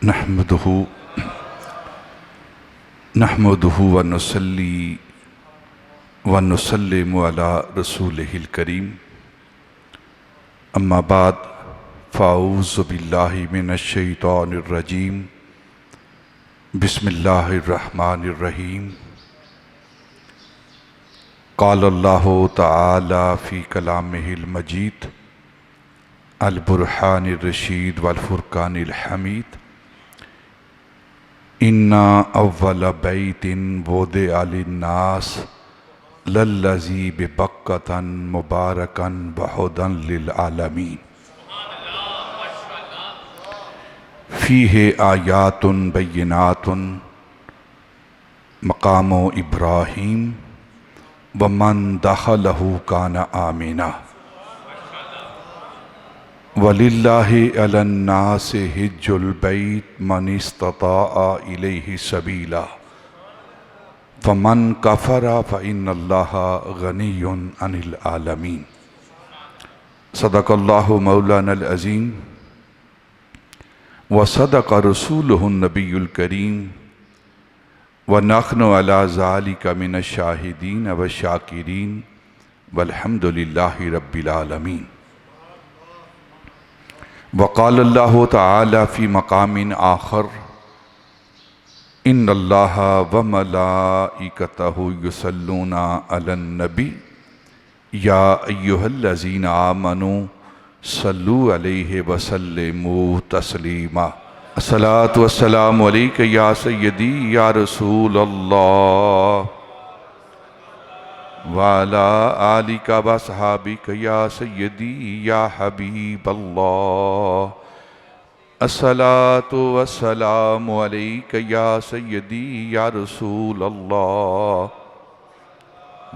نحمدہ ونصلی ونسلم علی رسولہ الکریم اما بعد فاعوذ باللہ من الشیطان الرجیم بسم اللہ الرحمن الرحیم قال اللہ تعالی فی کلامہ المجید البرہان الرشید والفرقان الحمید اِنَّا اول بیت وُضِعَ لِلنَّاسِ لَلَّذِی بِبَکَّةَ مُبَارَکًا وَہُدًى لِلْعَالَمِینَ فِیہ آیاتٌ بَیِّنَاتٌ مقام ابراہیم ومن دخلہ کان آمنا وَلِلَّهِ عَلَى النَّاسِ حِجُّ الْبَيْتِ مَنِ اسْتَطَاعَ إِلَيْهِ سَبِيلًا وَمَنْ كَفَرَ فَإِنَّ اللَّهَ غَنِيٌّ عَنِ الْعَالَمِينَ صدق اللہ مولانا العظیم وصدق رسولہ النبی الکریم وَنَحْنُ عَلَى ذَلِكَ مِنَ الشَّاهِدِينَ وَالشَّاكِرِينَ وَالْحَمْدُ لِلَّهِ رَبِّ الْعَالَمِينَ وقال اللہ تعالی فی مقام آخر ان اللہ وملائکتہ یصلون علی النبی یا ایہا الذین آمنوا صلوا علیہ وسلموا تسلیما الصلاۃ والسلام علیک یا سیدی یا رسول اللہ وعلی آلک وصحابک یا سیدی یا حبیب اللہ الصلاۃ والسلام علیک یا سیدی یا رسول اللہ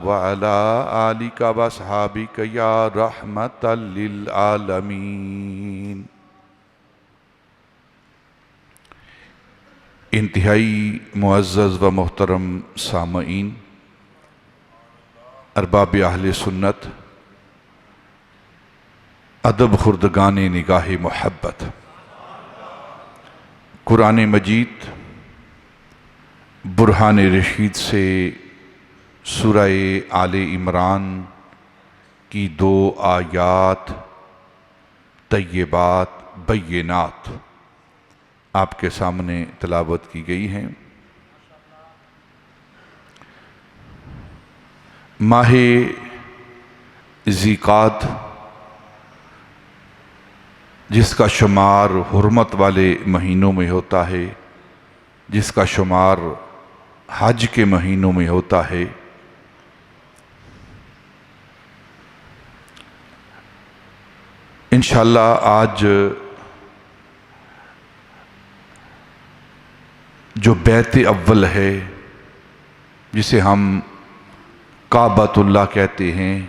وعلی آلک وصحابک یا رحمت للعالمین۔ انتہائی معزز و محترم سامعین، ارباب اہل سنت، ادب خردگان نگاہ محبت، قرآن مجید برہان رشید سے سورہ آل عمران کی 2 آیات طیبات بینات آپ کے سامنے تلاوت کی گئی ہیں۔ ماہ ذی-قعدہ جس کا شمار حرمت والے مہینوں میں ہوتا ہے، جس کا شمار حج کے مہینوں میں ہوتا ہے، انشاءاللہ آج جو بیت اول ہے، جسے ہم کعبۃ اللہ کہتے ہیں،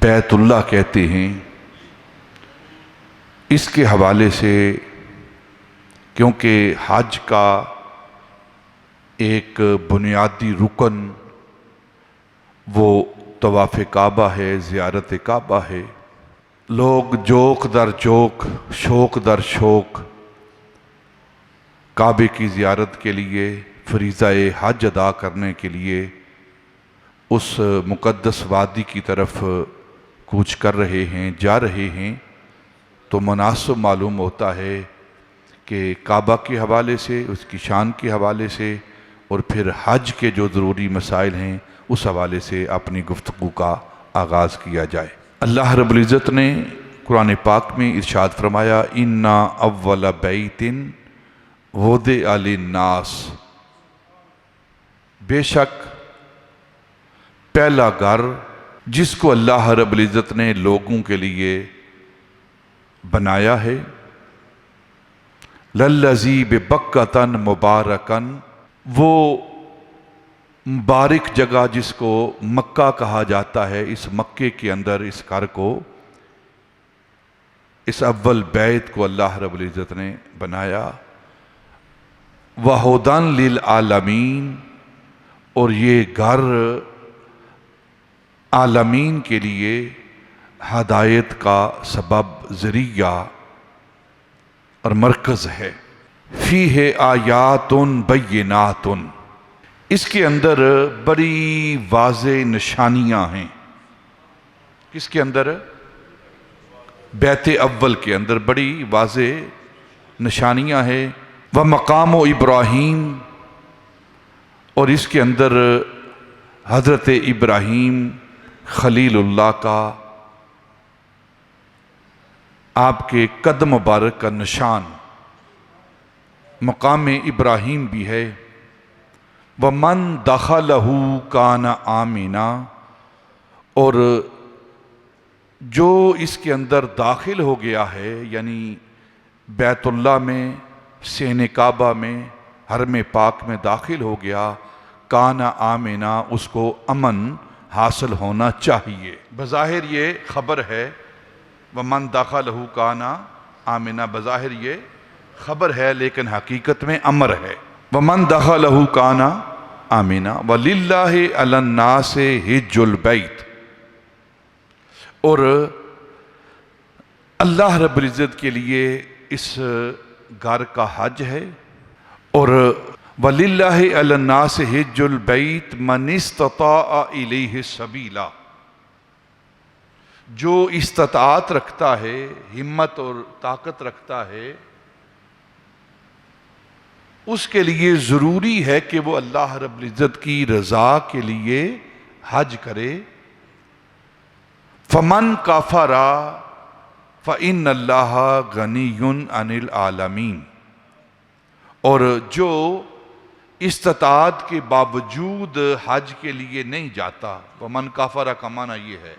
بیت اللہ کہتے ہیں، اس کے حوالے سے، کیونکہ حج کا ایک بنیادی رکن وہ طواف کعبہ ہے، زیارت کعبہ ہے، لوگ جوک در جوک، شوق در شوق کعبے کی زیارت کے لیے، فریضہ حج ادا کرنے کے لیے اس مقدس وادی کی طرف کوچ کر رہے ہیں، جا رہے ہیں، تو مناسب معلوم ہوتا ہے کہ کعبہ کے حوالے سے، اس کی شان کے حوالے سے، اور پھر حج کے جو ضروری مسائل ہیں اس حوالے سے اپنی گفتگو کا آغاز کیا جائے۔ اللہ رب العزت نے قرآن پاک میں ارشاد فرمایا اِنَّا اول بیت وُضِعَ لِلنَّاسِ، بے شک پہلا گھر جس کو اللہ رب العزت نے لوگوں کے لیے بنایا ہے، لَلَّذِی بِبَکَّةَ مُبَارَکًا، وہ مبارک جگہ جس کو مکہ کہا جاتا ہے، اس مکے کے اندر اس گھر کو، اس اول بیت کو اللہ رب العزت نے بنایا، وَہُدًى لِلْعَالَمِینَ، اور یہ گھر عالمین کے لیے ہدایت کا سبب ذریعہ اور مرکز ہے۔ فیہ آیات بینات، اس کے اندر بڑی واضح نشانیاں ہیں۔ کس کے اندر؟ بیت اول کے اندر بڑی واضح نشانیاں ہیں۔ ومقام ابراہیم، اور اس کے اندر حضرت ابراہیم خلیل اللہ کا، آپ کے قدم مبارک کا نشان مقام ابراہیم بھی ہے۔ وَمَن دَخَلَهُ كَانَ آمِنًا، اور جو اس کے اندر داخل ہو گیا ہے، یعنی بیت اللہ میں، سین کعبہ میں، حرم پاک میں داخل ہو گیا، کانا آمنا، اس کو امن حاصل ہونا چاہیے۔ بظاہر یہ خبر ہے، وَمَن دَخَلَهُ كَانَ آمنا، بظاہر یہ خبر ہے لیکن حقیقت میں امر ہے۔ وَمَن دَخَلَهُ كَانَ آمنا وَلِلَّهِ عَلَى النَّاسِ حِجُّ الْبَيْتِ، اور اللہ رب العزت کے لیے اس گھر کا حج ہے، اور وَلِلَّهِ عَلَى النَّاسِ حِجُّ الْبَيْتِ مَنِ اسْتَطَاعَ إِلَيْهِ سَبِيلًا، جو استطاعت رکھتا ہے، ہمت اور طاقت رکھتا ہے، اس کے لیے ضروری ہے کہ وہ اللہ رب العزت کی رضا کے لیے حج کرے۔ فَمَن كَفَرَ فَإِنَّ اللَّهَ غَنِيٌّ عَنِ الْعَالَمِينَ، اور جو استطاعت کے باوجود حج کے لیے نہیں جاتا، وَمَن كَفَرَ کا معنی یہ ہے،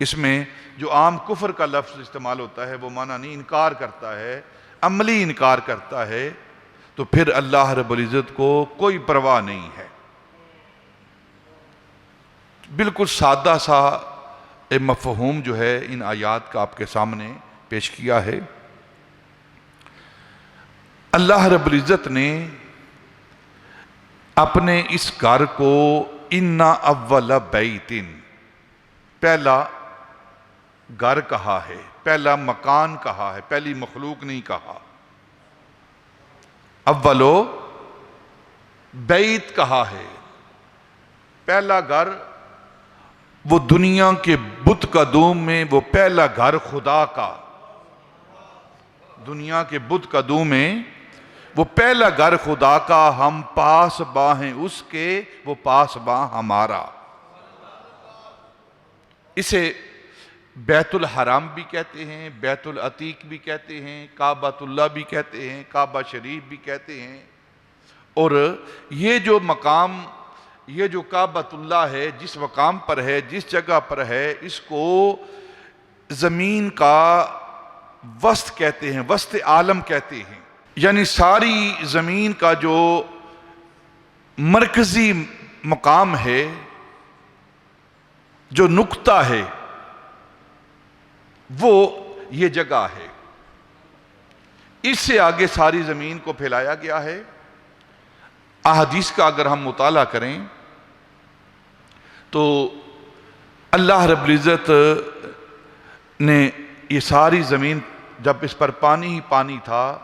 اس میں جو عام کفر کا لفظ استعمال ہوتا ہے وہ معنی نہیں، انکار کرتا ہے، عملی انکار کرتا ہے، تو پھر اللہ رب العزت کو کوئی پرواہ نہیں ہے۔ بالکل سادہ سا مفہوم جو ہے ان آیات کا آپ کے سامنے پیش کیا ہے۔ اللہ رب العزت نے اپنے اس گھر کو اِنَّ أَوَّلَ بَيْتٍ، پہلا گھر کہا ہے، پہلا مکان کہا ہے، پہلی مخلوق نہیں کہا۔ اولو بیت کہا ہے، پہلا گھر، وہ دنیا کے بت قدوم میں وہ پہلا گھر خدا کا، دنیا کے بت قدوم میں وہ پہلا گھر خدا کا، ہم پاس باں ہیں اس کے، وہ پاس باں ہمارا۔ اسے بیت الحرام بھی کہتے ہیں، بیت العتیق بھی کہتے ہیں، کعبۃ اللہ بھی کہتے ہیں، کعبہ شریف بھی کہتے ہیں۔ اور یہ جو مقام، یہ جو کعبۃ اللہ ہے، جس مقام پر ہے، جس جگہ پر ہے، اس کو زمین کا وسط کہتے ہیں، وسط عالم کہتے ہیں، یعنی ساری زمین کا جو مرکزی مقام ہے، جو نقطہ ہے، وہ یہ جگہ ہے۔ اس سے آگے ساری زمین کو پھیلایا گیا ہے۔ احادیث کا اگر ہم مطالعہ کریں تو اللہ رب العزت نے یہ ساری زمین، جب اس پر پانی ہی پانی تھا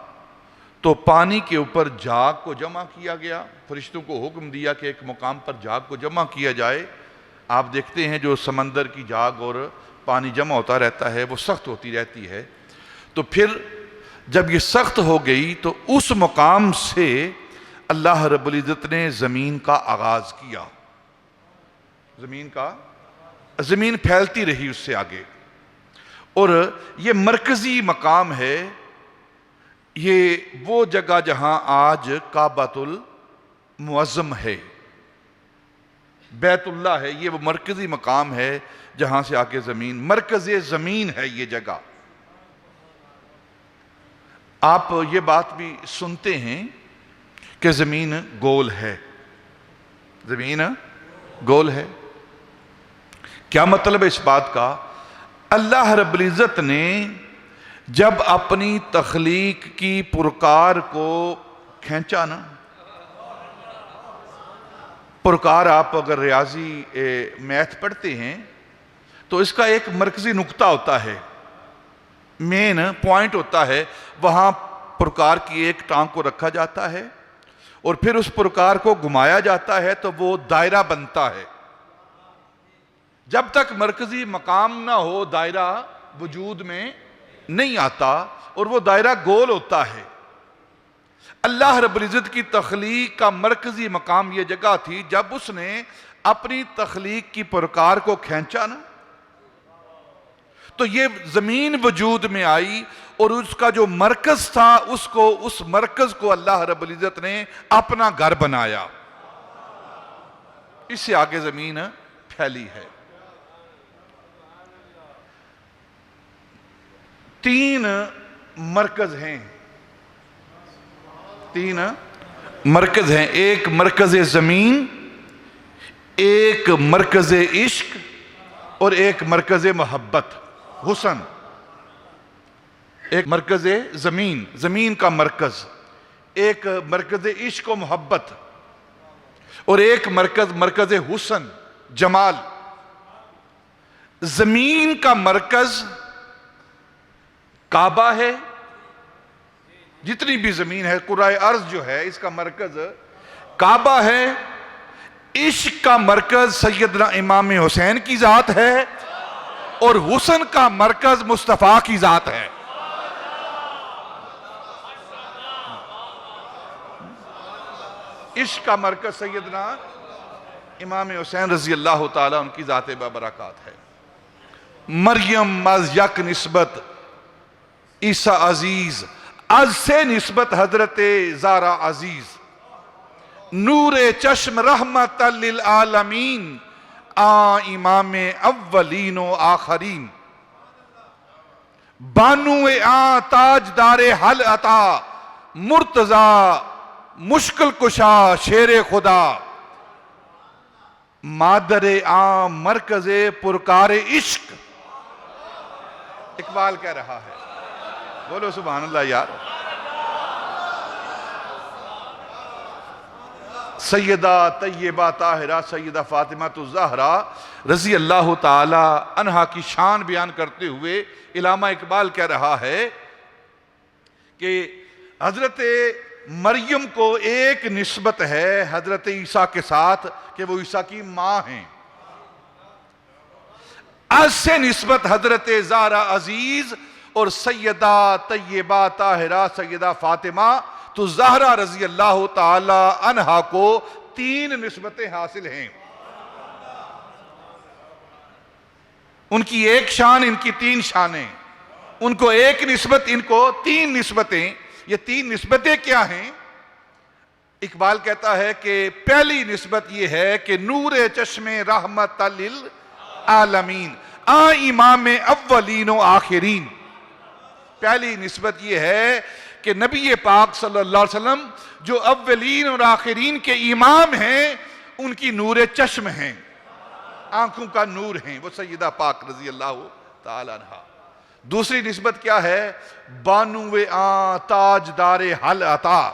تو پانی کے اوپر جھاگ کو جمع کیا گیا، فرشتوں کو حکم دیا کہ ایک مقام پر جھاگ کو جمع کیا جائے۔ آپ دیکھتے ہیں جو سمندر کی جھاگ اور پانی جمع ہوتا رہتا ہے وہ سخت ہوتی رہتی ہے، تو پھر جب یہ سخت ہو گئی تو اس مقام سے اللہ رب العزت نے زمین کا آغاز کیا، زمین پھیلتی رہی اس سے آگے، اور یہ مرکزی مقام ہے، یہ وہ جگہ جہاں آج کعبۃ المعظم ہے، بیت اللہ ہے، یہ وہ مرکزی مقام ہے جہاں سے آگے زمین، مرکز زمین ہے یہ جگہ۔ آپ یہ بات بھی سنتے ہیں کہ زمین گول ہے، زمین گول ہے۔ کیا مطلب ہے اس بات کا؟ اللہ رب العزت نے جب اپنی تخلیق کی پرکار کو کھینچا نا، پرکار آپ اگر ریاضی میتھ پڑھتے ہیں تو اس کا ایک مرکزی نقطہ ہوتا ہے، مین پوائنٹ ہوتا ہے، وہاں پرکار کی ایک ٹانگ کو رکھا جاتا ہے اور پھر اس پرکار کو گھمایا جاتا ہے تو وہ دائرہ بنتا ہے. جب تک مرکزی مقام نہ ہو دائرہ وجود میں نہیں آتا اور وہ دائرہ گول ہوتا ہے. اللہ رب العزت کی تخلیق کا مرکزی مقام یہ جگہ تھی. جب اس نے اپنی تخلیق کی پرکار کو کھینچا نا تو یہ زمین وجود میں آئی اور اس کا جو مرکز تھا اس مرکز کو اللہ رب العزت نے اپنا گھر بنایا. اس سے آگے زمین پھیلی ہے. 3 مرکز ہیں. 3 مرکز ہیں. ایک مرکز زمین، ایک مرکز عشق اور ایک مرکز محبت حسن. ایک مرکز زمین، زمین کا مرکز، ایک مرکز عشق و محبت اور ایک مرکز حسن جمال. زمین کا مرکز کعبہ ہے. جتنی بھی زمین ہے، کرۂ ارض جو ہے، اس کا مرکز کعبہ ہے. عشق کا مرکز سیدنا امام حسین کی ذات ہے اور حسن کا مرکز مصطفیٰ کی ذات ہے. عشق کا مرکز سیدنا امام حسین رضی اللہ تعالیٰ ان کی ذات بابرکات ہے. مریم از یک نسبت عیسیٰ عزیز، از سے نسبت حضرت زہرا عزیز. نور چشم رحمت للعالمین، امام اولین و آخرین. بانو تاجدار حل عطا، مرتضی مشکل کشا شیر خدا. مادر مرکز پرکار عشق. اقبال کہہ رہا ہے، بولو سبحان اللہ یار. سیدہ طیبہ طاہرہ سیدہ فاطمہ الزہرا رضی اللہ تعالی عنہا کی شان بیان کرتے ہوئے علامہ اقبال کہہ رہا ہے کہ حضرت مریم کو ایک نسبت ہے حضرت عیسیٰ کے ساتھ کہ وہ عیسیٰ کی ماں ہیں. از سے نسبت حضرت زہرا عزیز اور سیدہ طیبہ طاہرہ سیدہ فاطمہ تو زہرا رضی اللہ تعالی عنہا کو 3 نسبتیں حاصل ہیں. ان کی ایک شان، ان کی 3 شانیں. ان کو ایک نسبت، ان کو 3 نسبتیں. یہ 3 نسبتیں کیا ہیں؟ اقبال کہتا ہے کہ پہلی نسبت یہ ہے کہ نور چشم رحمت للعالمین، امام اولین و آخرین. پہلی نسبت یہ ہے کہ نبی پاک صلی اللہ علیہ وسلم جو اولین اور آخرین کے امام ہیں، ان کی نور چشم ہیں، آنکھوں کا نور ہیں، وہ سیدہ پاک رضی اللہ تعالی عنہ. دوسری نسبت کیا ہے؟ بانو تاجدار حل عطا،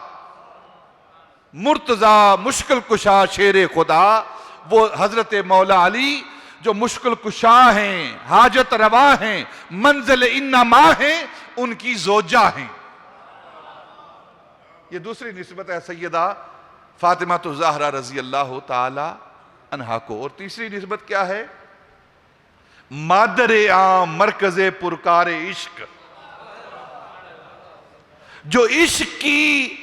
مرتضی مشکل کشا شیر خدا. وہ حضرت مولا علی جو مشکل کشا ہیں، حاجت روا ہیں، منزل انما ہیں، ان کی زوجہ ہیں. یہ دوسری نسبت ہے سیدہ فاطمہ الزہرا رضی اللہ تعالی عنہا کو. اور تیسری نسبت کیا ہے؟ مادر مرکز پرکار عشق. جو عشق کی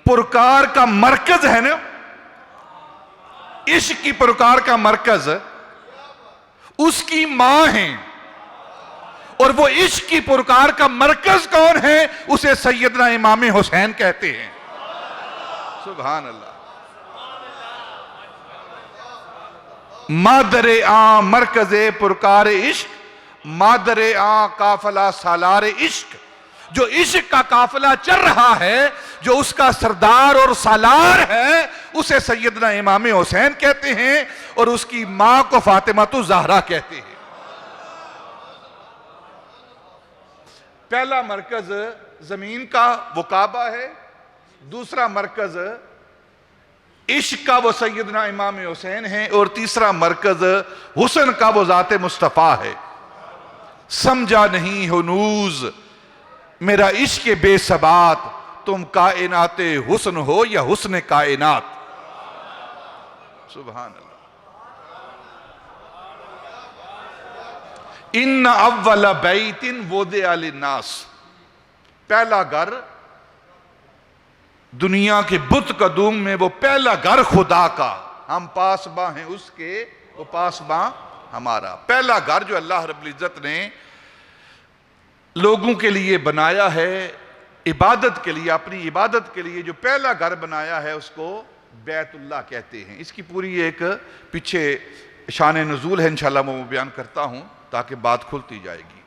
پرکار کا مرکز ہے نا، عشق کی پرکار کا مرکز اس کی ماں ہیں. اور وہ عشق کی پرکار کا مرکز کون ہے؟ اسے سیدنا امام حسین کہتے ہیں. سبحان اللہ. مادر مرکز پرکار عشق، مادر قافلہ سالار عشق. جو عشق کا قافلہ چل رہا ہے، جو اس کا سردار اور سالار ہے، اسے سیدنا امام حسین کہتے ہیں اور اس کی ماں کو فاطمہ الزہرا کہتے ہیں. پہلا مرکز زمین کا وہ کعبہ ہے، دوسرا مرکز عشق کا وہ سیدنا امام حسین ہیں، اور تیسرا مرکز حسن کا وہ ذات مصطفیٰ ہے. سمجھا نہیں ہنوز میرا عشق بے ثبات، تم کائنات حسن ہو یا حسن کائنات۔ سبحان اللہ۔ ان اول بیت وضع للناس، پہلا گھر دنیا کے بت قدوم میں، وہ پہلا گھر خدا کا، ہم پاسباں ہیں اس کے، وہ پاسباں ہمارا۔ پہلا گھر جو اللہ رب العزت نے لوگوں کے لیے بنایا ہے، عبادت کے لیے، اپنی عبادت کے لیے جو پہلا گھر بنایا ہے، اس کو بیت اللہ کہتے ہیں۔ اس کی پوری ایک پیچھے شان نزول ہے، انشاءاللہ میں بیان کرتا ہوں تاکہ بات کھلتی جائے گی۔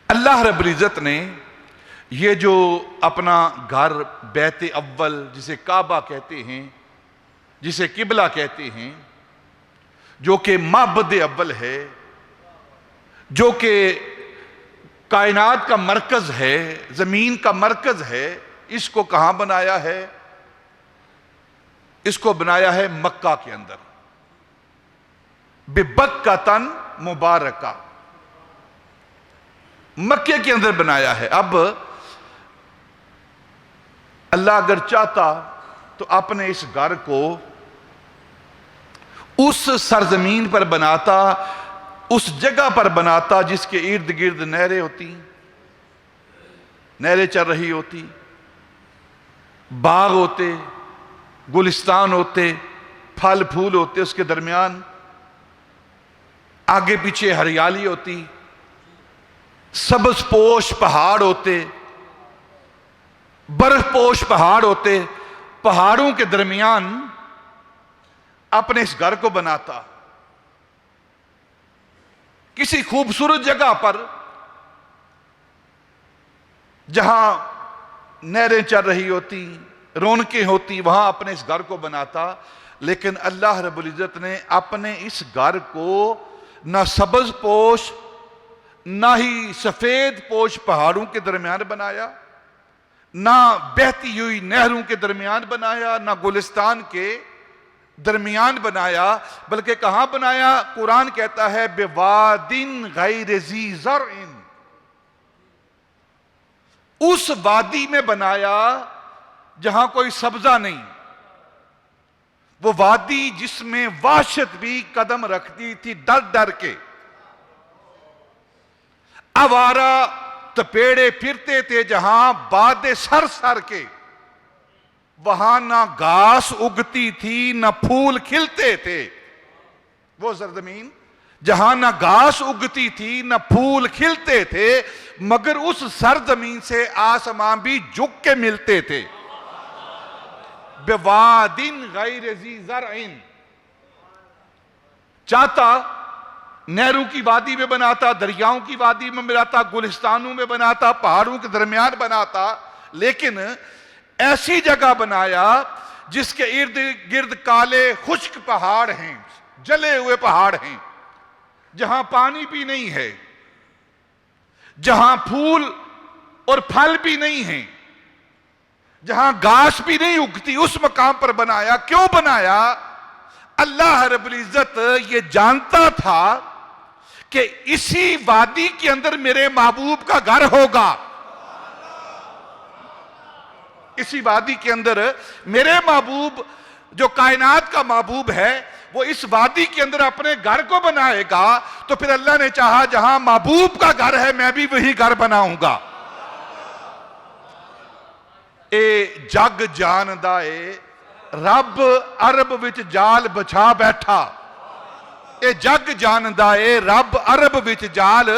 اللہ رب العزت نے یہ جو اپنا گھر بیت اول، جسے کعبہ کہتے ہیں، جسے قبلہ کہتے ہیں، جو کہ معبد اول ہے، جو کہ کائنات کا مرکز ہے، زمین کا مرکز ہے، اس کو کہاں بنایا ہے؟ اس کو بنایا ہے مکہ کے اندر، ببکۃ مبارکہ، مکے کے اندر بنایا ہے۔ اب اللہ اگر چاہتا تو اپنے اس گھر کو اس سرزمین پر بناتا، اس جگہ پر بناتا جس کے ارد گرد نہریں ہوتی، نہریں چل رہی ہوتی، باغ ہوتے، گلستان ہوتے، پھل پھول ہوتے، اس کے درمیان آگے پیچھے ہریالی ہوتی، سبز پوش پہاڑ ہوتے، برف پوش پہاڑ ہوتے، پہاڑوں کے درمیان اپنے اس گھر کو بناتا، کسی خوبصورت جگہ پر جہاں نہریں چل رہی ہوتی، رونقیں ہوتی، وہاں اپنے اس گھر کو بناتا۔ لیکن اللہ رب العزت نے اپنے اس گھر کو نہ سبز پوش نہ ہی سفید پوش پہاڑوں کے درمیان بنایا، نہ بہتی ہوئی نہروں کے درمیان بنایا، نہ گلستان کے درمیان بنایا، بلکہ کہاں بنایا؟ قرآن کہتا ہے بواد غیر ذی زرع، اس وادی میں بنایا جہاں کوئی سبزہ نہیں، وہ وادی جس میں وحشت بھی قدم رکھتی تھی ڈر ڈر کے، آوارہ تپیڑے پھرتے تھے جہاں بادیں سر سر کے، وہاں نہ گھاس اگتی تھی نہ پھول کھلتے تھے، وہ سرزمین جہاں نہ گھاس اگتی تھی نہ پھول کھلتے تھے، مگر اس سرزمین سے آسمان بھی جھک کے ملتے تھے۔ بواد غیر ذی زرع، چاہتا نہروں کی وادی میں بناتا، دریاؤں کی وادی میں بناتا، گلستانوں میں بناتا، پہاڑوں کے درمیان بناتا، لیکن ایسی جگہ بنایا جس کے ارد گرد کالے خشک پہاڑ ہیں، جلے ہوئے پہاڑ ہیں، جہاں پانی بھی نہیں ہے، جہاں پھول اور پھل بھی نہیں ہیں، جہاں گھاس بھی نہیں اگتی، اس مقام پر بنایا۔ کیوں بنایا؟ اللہ رب العزت یہ جانتا تھا کہ اسی وادی کے اندر میرے محبوب کا گھر ہوگا، اسی وادی کے اندر میرے محبوب جو کائنات کا محبوب ہے وہ اس وادی کے اندر اپنے گھر کو بنائے گا، تو پھر اللہ نے چاہا جہاں محبوب کا گھر ہے میں بھی وہی گھر بناؤں گا۔ اے جگ جاندا اے رب عرب وچ جال بچھا بیٹھا، اے جگ جاندا اے رب عرب وچ جال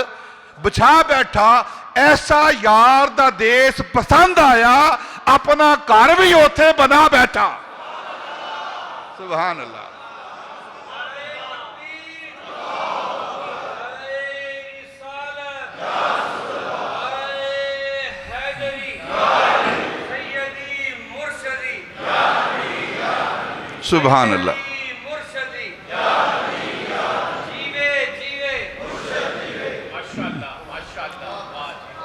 بچھا بیٹھا، ایسا یار دا دیس پسند آیا اپنا گھر بھی اوتھے بنا بیٹھا۔ سبحان اللہ۔ سبحان اللہ۔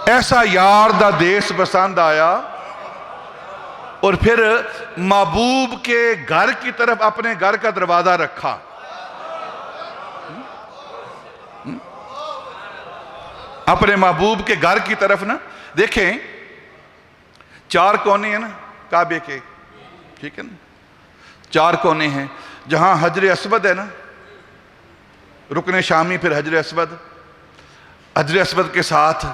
ایسا یار دا دیس پسند آیا، اور پھر محبوب کے گھر کی طرف اپنے گھر کا دروازہ رکھا۔ اپنے محبوب کے گھر کی طرف نا، دیکھیں 4 کونے ہیں نا کعبے کے، ٹھیک ہے نا، 4 کونے ہیں، جہاں حجر اسود ہے نا، رکن شامی، پھر حجر اسود، حجر اسود کے ساتھ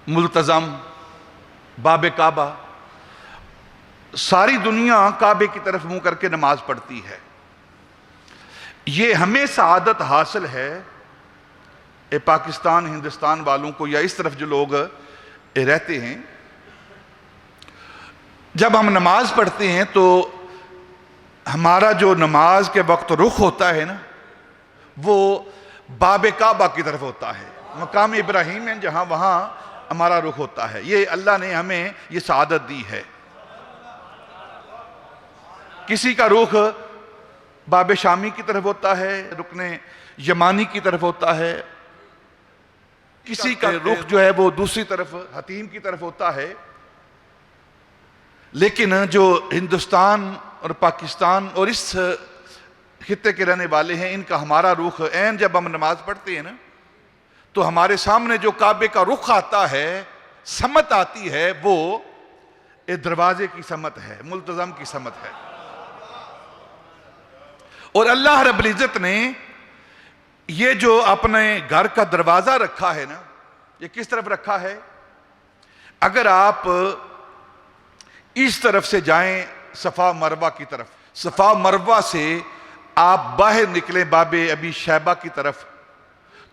ملتزم باب کعبہ، ساری دنیا کعبے کی طرف منہ کر کے نماز پڑھتی ہے۔ یہ ہمیں سعادت حاصل ہے پاکستان ہندوستان والوں کو، یا اس طرف جو لوگ رہتے ہیں، جب ہم نماز پڑھتے ہیں تو ہمارا جو نماز کے وقت رخ ہوتا ہے نا، وہ باب کعبہ کی طرف ہوتا ہے، مقام ابراہیم ہے جہاں، وہاں ہمارا رخ ہوتا ہے۔ یہ اللہ نے ہمیں یہ سعادت دی ہے۔ کسی کا رخ باب شامی کی طرف ہوتا ہے، رکن یمانی کی طرف ہوتا ہے، کسی کا رخ جو ہے وہ دوسری طرف حتیم کی طرف ہوتا ہے، لیکن جو ہندوستان اور پاکستان اور اس خطے کے رہنے والے ہیں، ان کا ہمارا رخ عین جب ہم نماز پڑھتے ہیں نا، تو ہمارے سامنے جو کعبے کا رخ آتا ہے، سمت آتی ہے، وہ دروازے کی سمت ہے، ملتزم کی سمت ہے۔ اور اللہ رب العزت نے یہ جو اپنے گھر کا دروازہ رکھا ہے نا، یہ کس طرف رکھا ہے؟ اگر آپ اس طرف سے جائیں صفا مروہ کی طرف، صفا مروہ سے آپ باہر نکلیں باب ابی شیبہ کی طرف،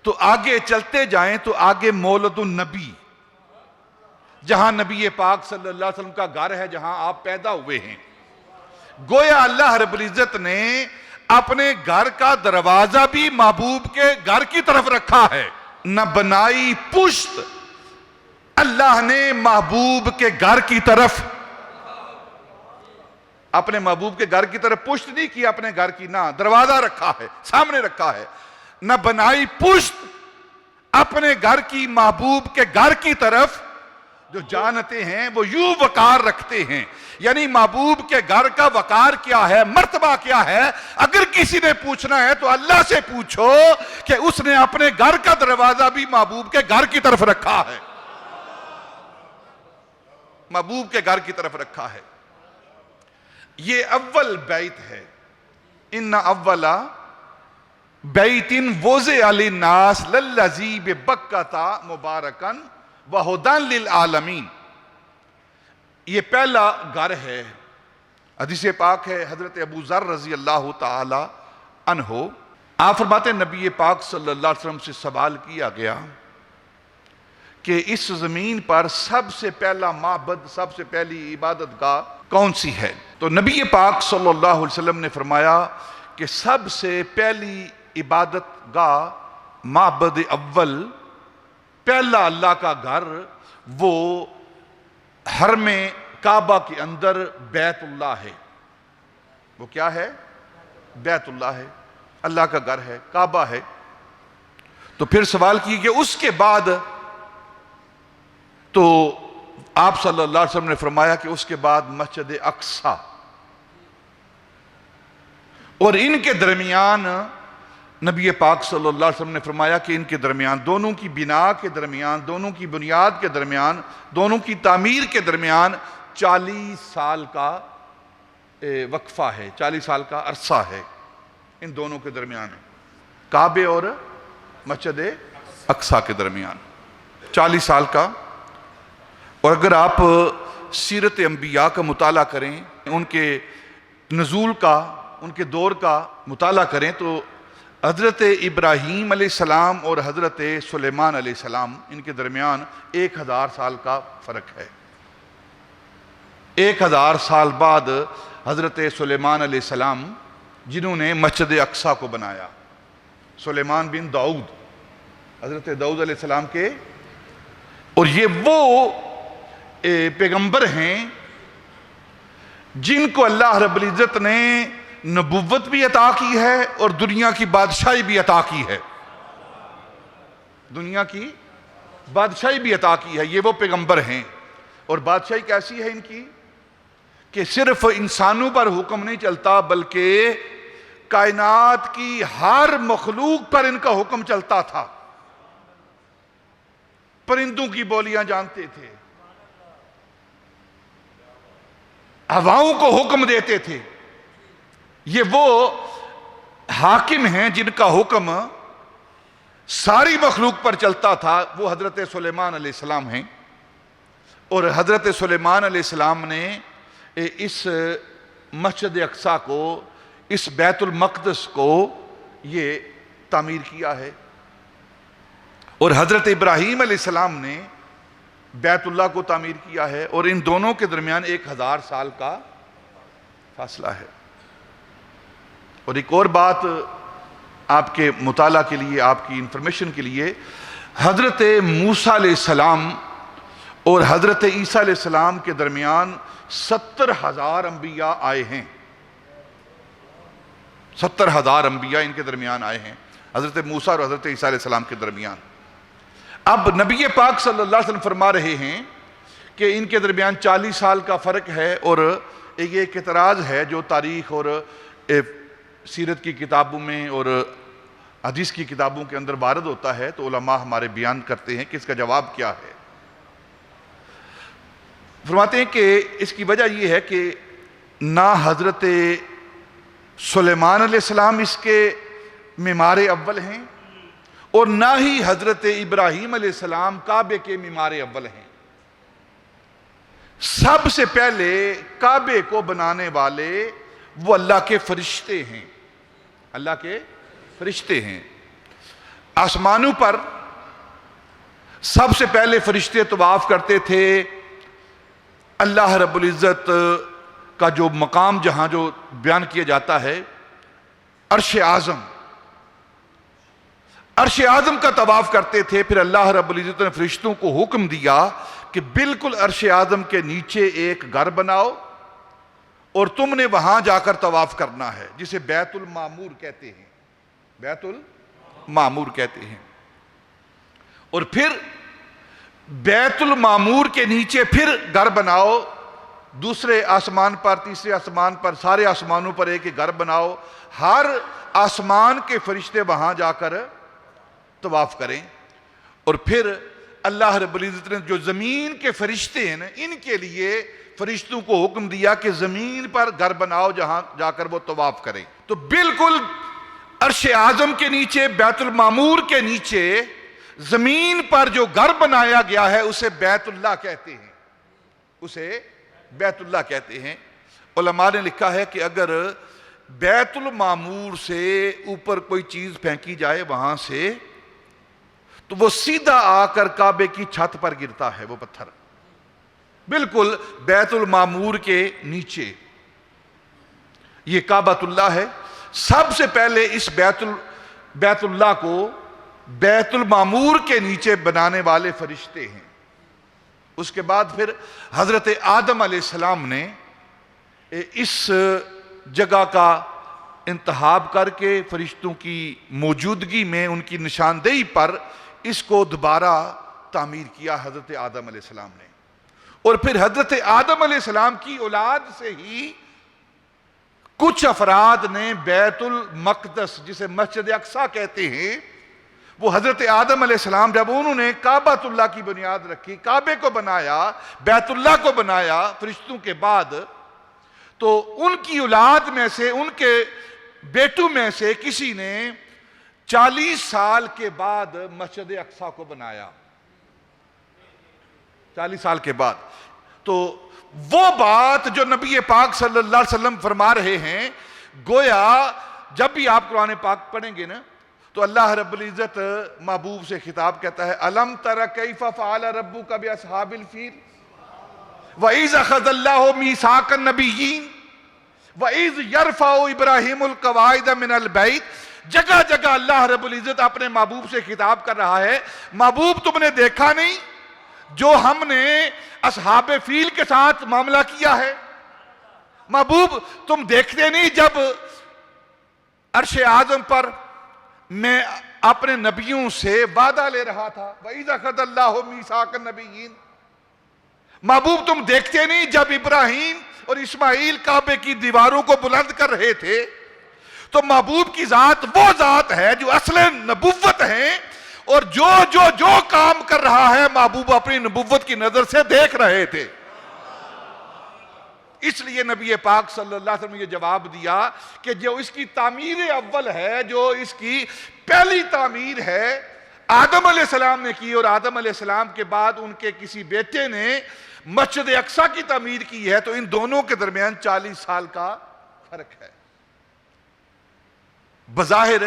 تو آگے چلتے جائیں تو آگے مولد النبی، جہاں نبی پاک صلی اللہ علیہ وسلم کا گھر ہے، جہاں آپ پیدا ہوئے ہیں۔ گویا اللہ رب العزت نے اپنے گھر کا دروازہ بھی محبوب کے گھر کی طرف رکھا ہے، نہ بنائی پشت اللہ نے محبوب کے گھر کی طرف، اپنے محبوب کے گھر کی طرف پشت نہیں کی اپنے گھر کی، نہ دروازہ رکھا ہے، سامنے رکھا ہے، نہ بنائی پشت اپنے گھر کی محبوب کے گھر کی طرف۔ جو جانتے ہیں وہ یوں وقار رکھتے ہیں، یعنی محبوب کے گھر کا وقار کیا ہے، مرتبہ کیا ہے، اگر کسی نے پوچھنا ہے تو اللہ سے پوچھو کہ اس نے اپنے گھر کا دروازہ بھی محبوب کے گھر کی طرف رکھا ہے، محبوب کے گھر کی طرف رکھا ہے۔ یہ اول بیت ہے، ان اول بیت وضع للناس للذی ببکۃ مبارکا وہدی للعالمین، یہ پہلا گھر ہے۔ حدیث پاک ہے حضرت ابو ذر رضی اللہ تعالی عنہ، آپ فرماتے ہیں نبی پاک صلی اللہ علیہ وسلم سے سوال کیا گیا کہ اس زمین پر سب سے پہلا معبد، سب سے پہلی عبادت گاہ کون سی ہے؟ تو نبی پاک صلی اللہ علیہ وسلم نے فرمایا کہ سب سے پہلی عبادت گاہ، معبد اول، پہلا اللہ کا گھر، وہ حرم کعبہ کے اندر بیت اللہ ہے۔ وہ کیا ہے؟ بیت اللہ ہے، اللہ کا گھر ہے، کعبہ ہے۔ تو پھر سوال کی کہ اس کے بعد، تو آپ صلی اللہ علیہ وسلم نے فرمایا کہ اس کے بعد مسجد اقصی، اور ان کے درمیان نبی پاک صلی اللہ علیہ وسلم نے فرمایا کہ ان کے درمیان، دونوں کی بنا کے درمیان، دونوں کی بنیاد کے درمیان، دونوں کی تعمیر کے درمیان 40 سال کا وقفہ ہے، 40 سال کا عرصہ ہے ان دونوں کے درمیان، کعبے اور مسجد اقصی کے درمیان 40 سال کا۔ اور اگر آپ سیرت انبیاء کا مطالعہ کریں، ان کے نزول کا، ان کے دور کا مطالعہ کریں، تو حضرت ابراہیم علیہ السلام اور حضرت سلیمان علیہ السلام، ان کے درمیان 1000 سال کا فرق ہے۔ 1000 سال بعد حضرت سلیمان علیہ السلام، جنہوں نے مسجد اقصی کو بنایا، سلیمان بن داؤد، حضرت داؤد علیہ السلام کے، اور یہ وہ پیغمبر ہیں جن کو اللہ رب العزت نے نبوت بھی عطا کی ہے اور دنیا کی بادشاہی بھی عطا کی ہے، دنیا کی بادشاہی بھی عطا کی ہے۔ یہ وہ پیغمبر ہیں، اور بادشاہی کیسی ہے ان کی کہ صرف انسانوں پر حکم نہیں چلتا، بلکہ کائنات کی ہر مخلوق پر ان کا حکم چلتا تھا۔ پرندوں کی بولیاں جانتے تھے، ہواؤں کو حکم دیتے تھے۔ یہ وہ حاکم ہیں جن کا حکم ساری مخلوق پر چلتا تھا، وہ حضرت سلیمان علیہ السلام ہیں۔ اور حضرت سلیمان علیہ السلام نے اس مسجد اقصیٰ کو، اس بیت المقدس کو یہ تعمیر کیا ہے۔ اور حضرت ابراہیم علیہ السلام نے بیت اللہ کو تعمیر کیا ہے، اور ان دونوں کے درمیان 1000 سال کا فاصلہ ہے۔ اور ایک اور بات آپ کے مطالعہ کے لیے، آپ کی انفارمیشن کے لیے، حضرت موسیٰ علیہ السلام اور حضرت عیسیٰ علیہ السلام کے درمیان 70,000 انبیاء آئے ہیں۔ 70,000 انبیاء ان کے درمیان آئے ہیں، حضرت موسیٰ اور حضرت عیسیٰ علیہ السلام کے درمیان۔ اب نبی پاک صلی اللہ علیہ وسلم فرما رہے ہیں کہ ان کے درمیان 40 سال کا فرق ہے، اور یہ ایک اعتراض ہے جو تاریخ اور سیرت کی کتابوں میں اور حدیث کی کتابوں کے اندر وارد ہوتا ہے، تو علماء ہمارے بیان کرتے ہیں کہ اس کا جواب کیا ہے۔ فرماتے ہیں کہ اس کی وجہ یہ ہے کہ نہ حضرت سلیمان علیہ السلام اس کے معمار اول ہیں، اور نہ ہی حضرت ابراہیم علیہ السلام کعبے کے معمار اول ہیں۔ سب سے پہلے کعبے کو بنانے والے وہ اللہ کے فرشتے ہیں، اللہ کے فرشتے ہیں۔ آسمانوں پر سب سے پہلے فرشتے طواف کرتے تھے۔ اللہ رب العزت کا جو مقام جہاں جو بیان کیا جاتا ہے، عرش اعظم، عرش اعظم کا طواف کرتے تھے۔ پھر اللہ رب العزت نے فرشتوں کو حکم دیا کہ بالکل عرش اعظم کے نیچے ایک گھر بناؤ، اور تم نے وہاں جا کر طواف کرنا ہے، جسے بیت المعمور کہتے ہیں، بیت المعمور کہتے ہیں۔ اور پھر بیت المعمور کے نیچے پھر گھر بناؤ، دوسرے آسمان پر، تیسرے آسمان پر، سارے آسمانوں پر ایک گھر بناؤ، ہر آسمان کے فرشتے وہاں جا کر طواف کریں۔ اور پھر اللہ رب العزت نے جو زمین کے فرشتے ہیں ان کے لیے فرشتوں کو حکم دیا کہ زمین پر گھر بناؤ جہاں جا کر وہ طواف کریں۔ تو بالکل عرش اعظم کے نیچے، بیت المعمور کے نیچے، زمین پر جو گھر بنایا گیا ہے اسے بیت اللہ کہتے ہیں، اسے بیت اللہ کہتے ہیں۔ علماء نے لکھا ہے کہ اگر بیت المعمور سے اوپر کوئی چیز پھینکی جائے وہاں سے، تو وہ سیدھا آ کر کعبے کی چھت پر گرتا ہے، وہ پتھر بالکل بیت المعمور کے نیچے۔ یہ کعبۃ اللہ ہے۔ سب سے پہلے اس بیت اللہ کو بیت المعمور کے نیچے بنانے والے فرشتے ہیں۔ اس کے بعد پھر حضرت آدم علیہ السلام نے اس جگہ کا انتخاب کر کے فرشتوں کی موجودگی میں ان کی نشاندہی پر اس کو دوبارہ تعمیر کیا حضرت آدم علیہ السلام نے۔ اور پھر حضرت آدم علیہ السلام کی اولاد سے ہی کچھ افراد نے بیت المقدس، جسے مسجد اقصیٰ کہتے ہیں، وہ حضرت آدم علیہ السلام جب انہوں نے کعبۃ اللہ کی بنیاد رکھی، کعبے کو بنایا، بیت اللہ کو بنایا فرشتوں کے بعد، تو ان کی اولاد میں سے، ان کے بیٹوں میں سے کسی نے 40 سال کے بعد مسجد اقصیٰ کو بنایا، 40 سال کے بعد۔ تو وہ بات جو نبی پاک صلی اللہ علیہ وسلم فرما رہے ہیں، گویا جب بھی آپ قرآن پاک پڑھیں گے نا، تو اللہ رب العزت محبوب سے خطاب کہتا ہے، أَلَمْ تَرَ كَيْفَ فَعَلَ رَبُّكَ بِأَصْحَابِ الْفِيلِ وَإِذْ أَخَذَ اللَّهُ مِيثَاقَ النَّبِيِّينَ وَإِذْ يَرْفَعُ إِبْرَاهِيمُ الْقَوَاعِدَ مِنَ الْبَيْتِ۔ جگہ جگہ اللہ رب العزت اپنے محبوب سے خطاب کر رہا ہے، محبوب تم نے دیکھا نہیں جو ہم نے اصحاب فیل کے ساتھ معاملہ کیا ہے؟ محبوب تم دیکھتے نہیں جب عرش اعظم پر میں اپنے نبیوں سے وعدہ لے رہا تھا، وَإِذْ أَخَذَ اللَّهُ مِيثَاقَ النَّبِيِّينَ۔ محبوب تم دیکھتے نہیں جب ابراہیم اور اسماعیل کعبے کی دیواروں کو بلند کر رہے تھے؟ تو محبوب کی ذات وہ ذات ہے جو اصل نبوت ہے، اور جو کام کر رہا ہے محبوب اپنی نبوت کی نظر سے دیکھ رہے تھے. اس لیے نبی پاک صلی اللہ علیہ وسلم نے یہ جواب دیا کہ جو اس کی تعمیر اول ہے، جو اس کی پہلی تعمیر ہے، آدم علیہ السلام نے کی، اور آدم علیہ السلام کے بعد ان کے کسی بیٹے نے مسجد اقصی کی تعمیر کی ہے، تو ان دونوں کے درمیان 40 سال کا فرق ہے. بظاہر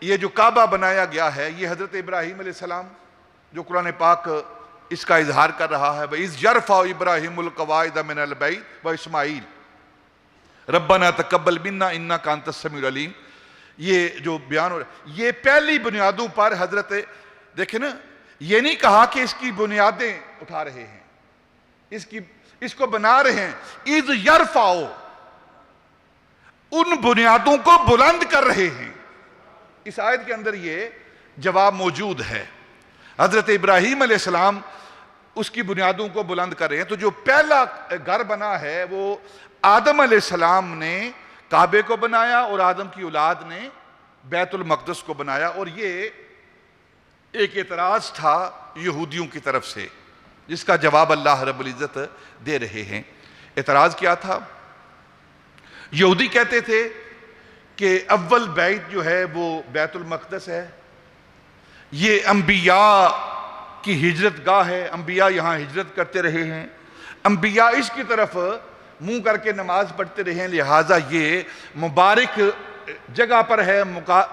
یہ جو کعبہ بنایا گیا ہے یہ حضرت ابراہیم علیہ السلام، جو قرآن پاک اس کا اظہار کر رہا ہے، وَإِذْ يَرْفَعُ إِبْرَاهِيمُ الْقَوَاعِدَ مِنَ الْبَيْتِ وَإِسْمَاعِيلُ رَبَّنَا تَقَبَّلْ مِنَّا إِنَّكَ أَنْتَ السَّمِيعُ الْعَلِيمُ. یہ جو بیان ہو رہا ہے یہ پہلی بنیادوں پر حضرت، دیکھیں نا، یہ نہیں کہا کہ اس کی بنیادیں اٹھا رہے ہیں، اس کو بنا رہے ہیں. اِذْ يَرْفَعُ، ان بنیادوں کو بلند کر رہے ہیں. اس آیت کے اندر یہ جواب موجود ہے. حضرت ابراہیم علیہ السلام اس کی بنیادوں کو بلند کر رہے ہیں. تو جو پہلا گھر بنا ہے وہ آدم علیہ السلام نے کعبے کو بنایا، اور آدم کی اولاد نے بیت المقدس کو بنایا. اور یہ ایک اعتراض تھا یہودیوں کی طرف سے، جس کا جواب اللہ رب العزت دے رہے ہیں. اعتراض کیا تھا؟ یہودی کہتے تھے کہ اول بیت جو ہے وہ بیت المقدس ہے، یہ انبیاء کی ہجرت گاہ ہے، انبیاء یہاں ہجرت کرتے رہے ہیں، انبیاء اس کی طرف منہ کر کے نماز پڑھتے رہے ہیں، لہٰذا یہ مبارک جگہ پر ہے،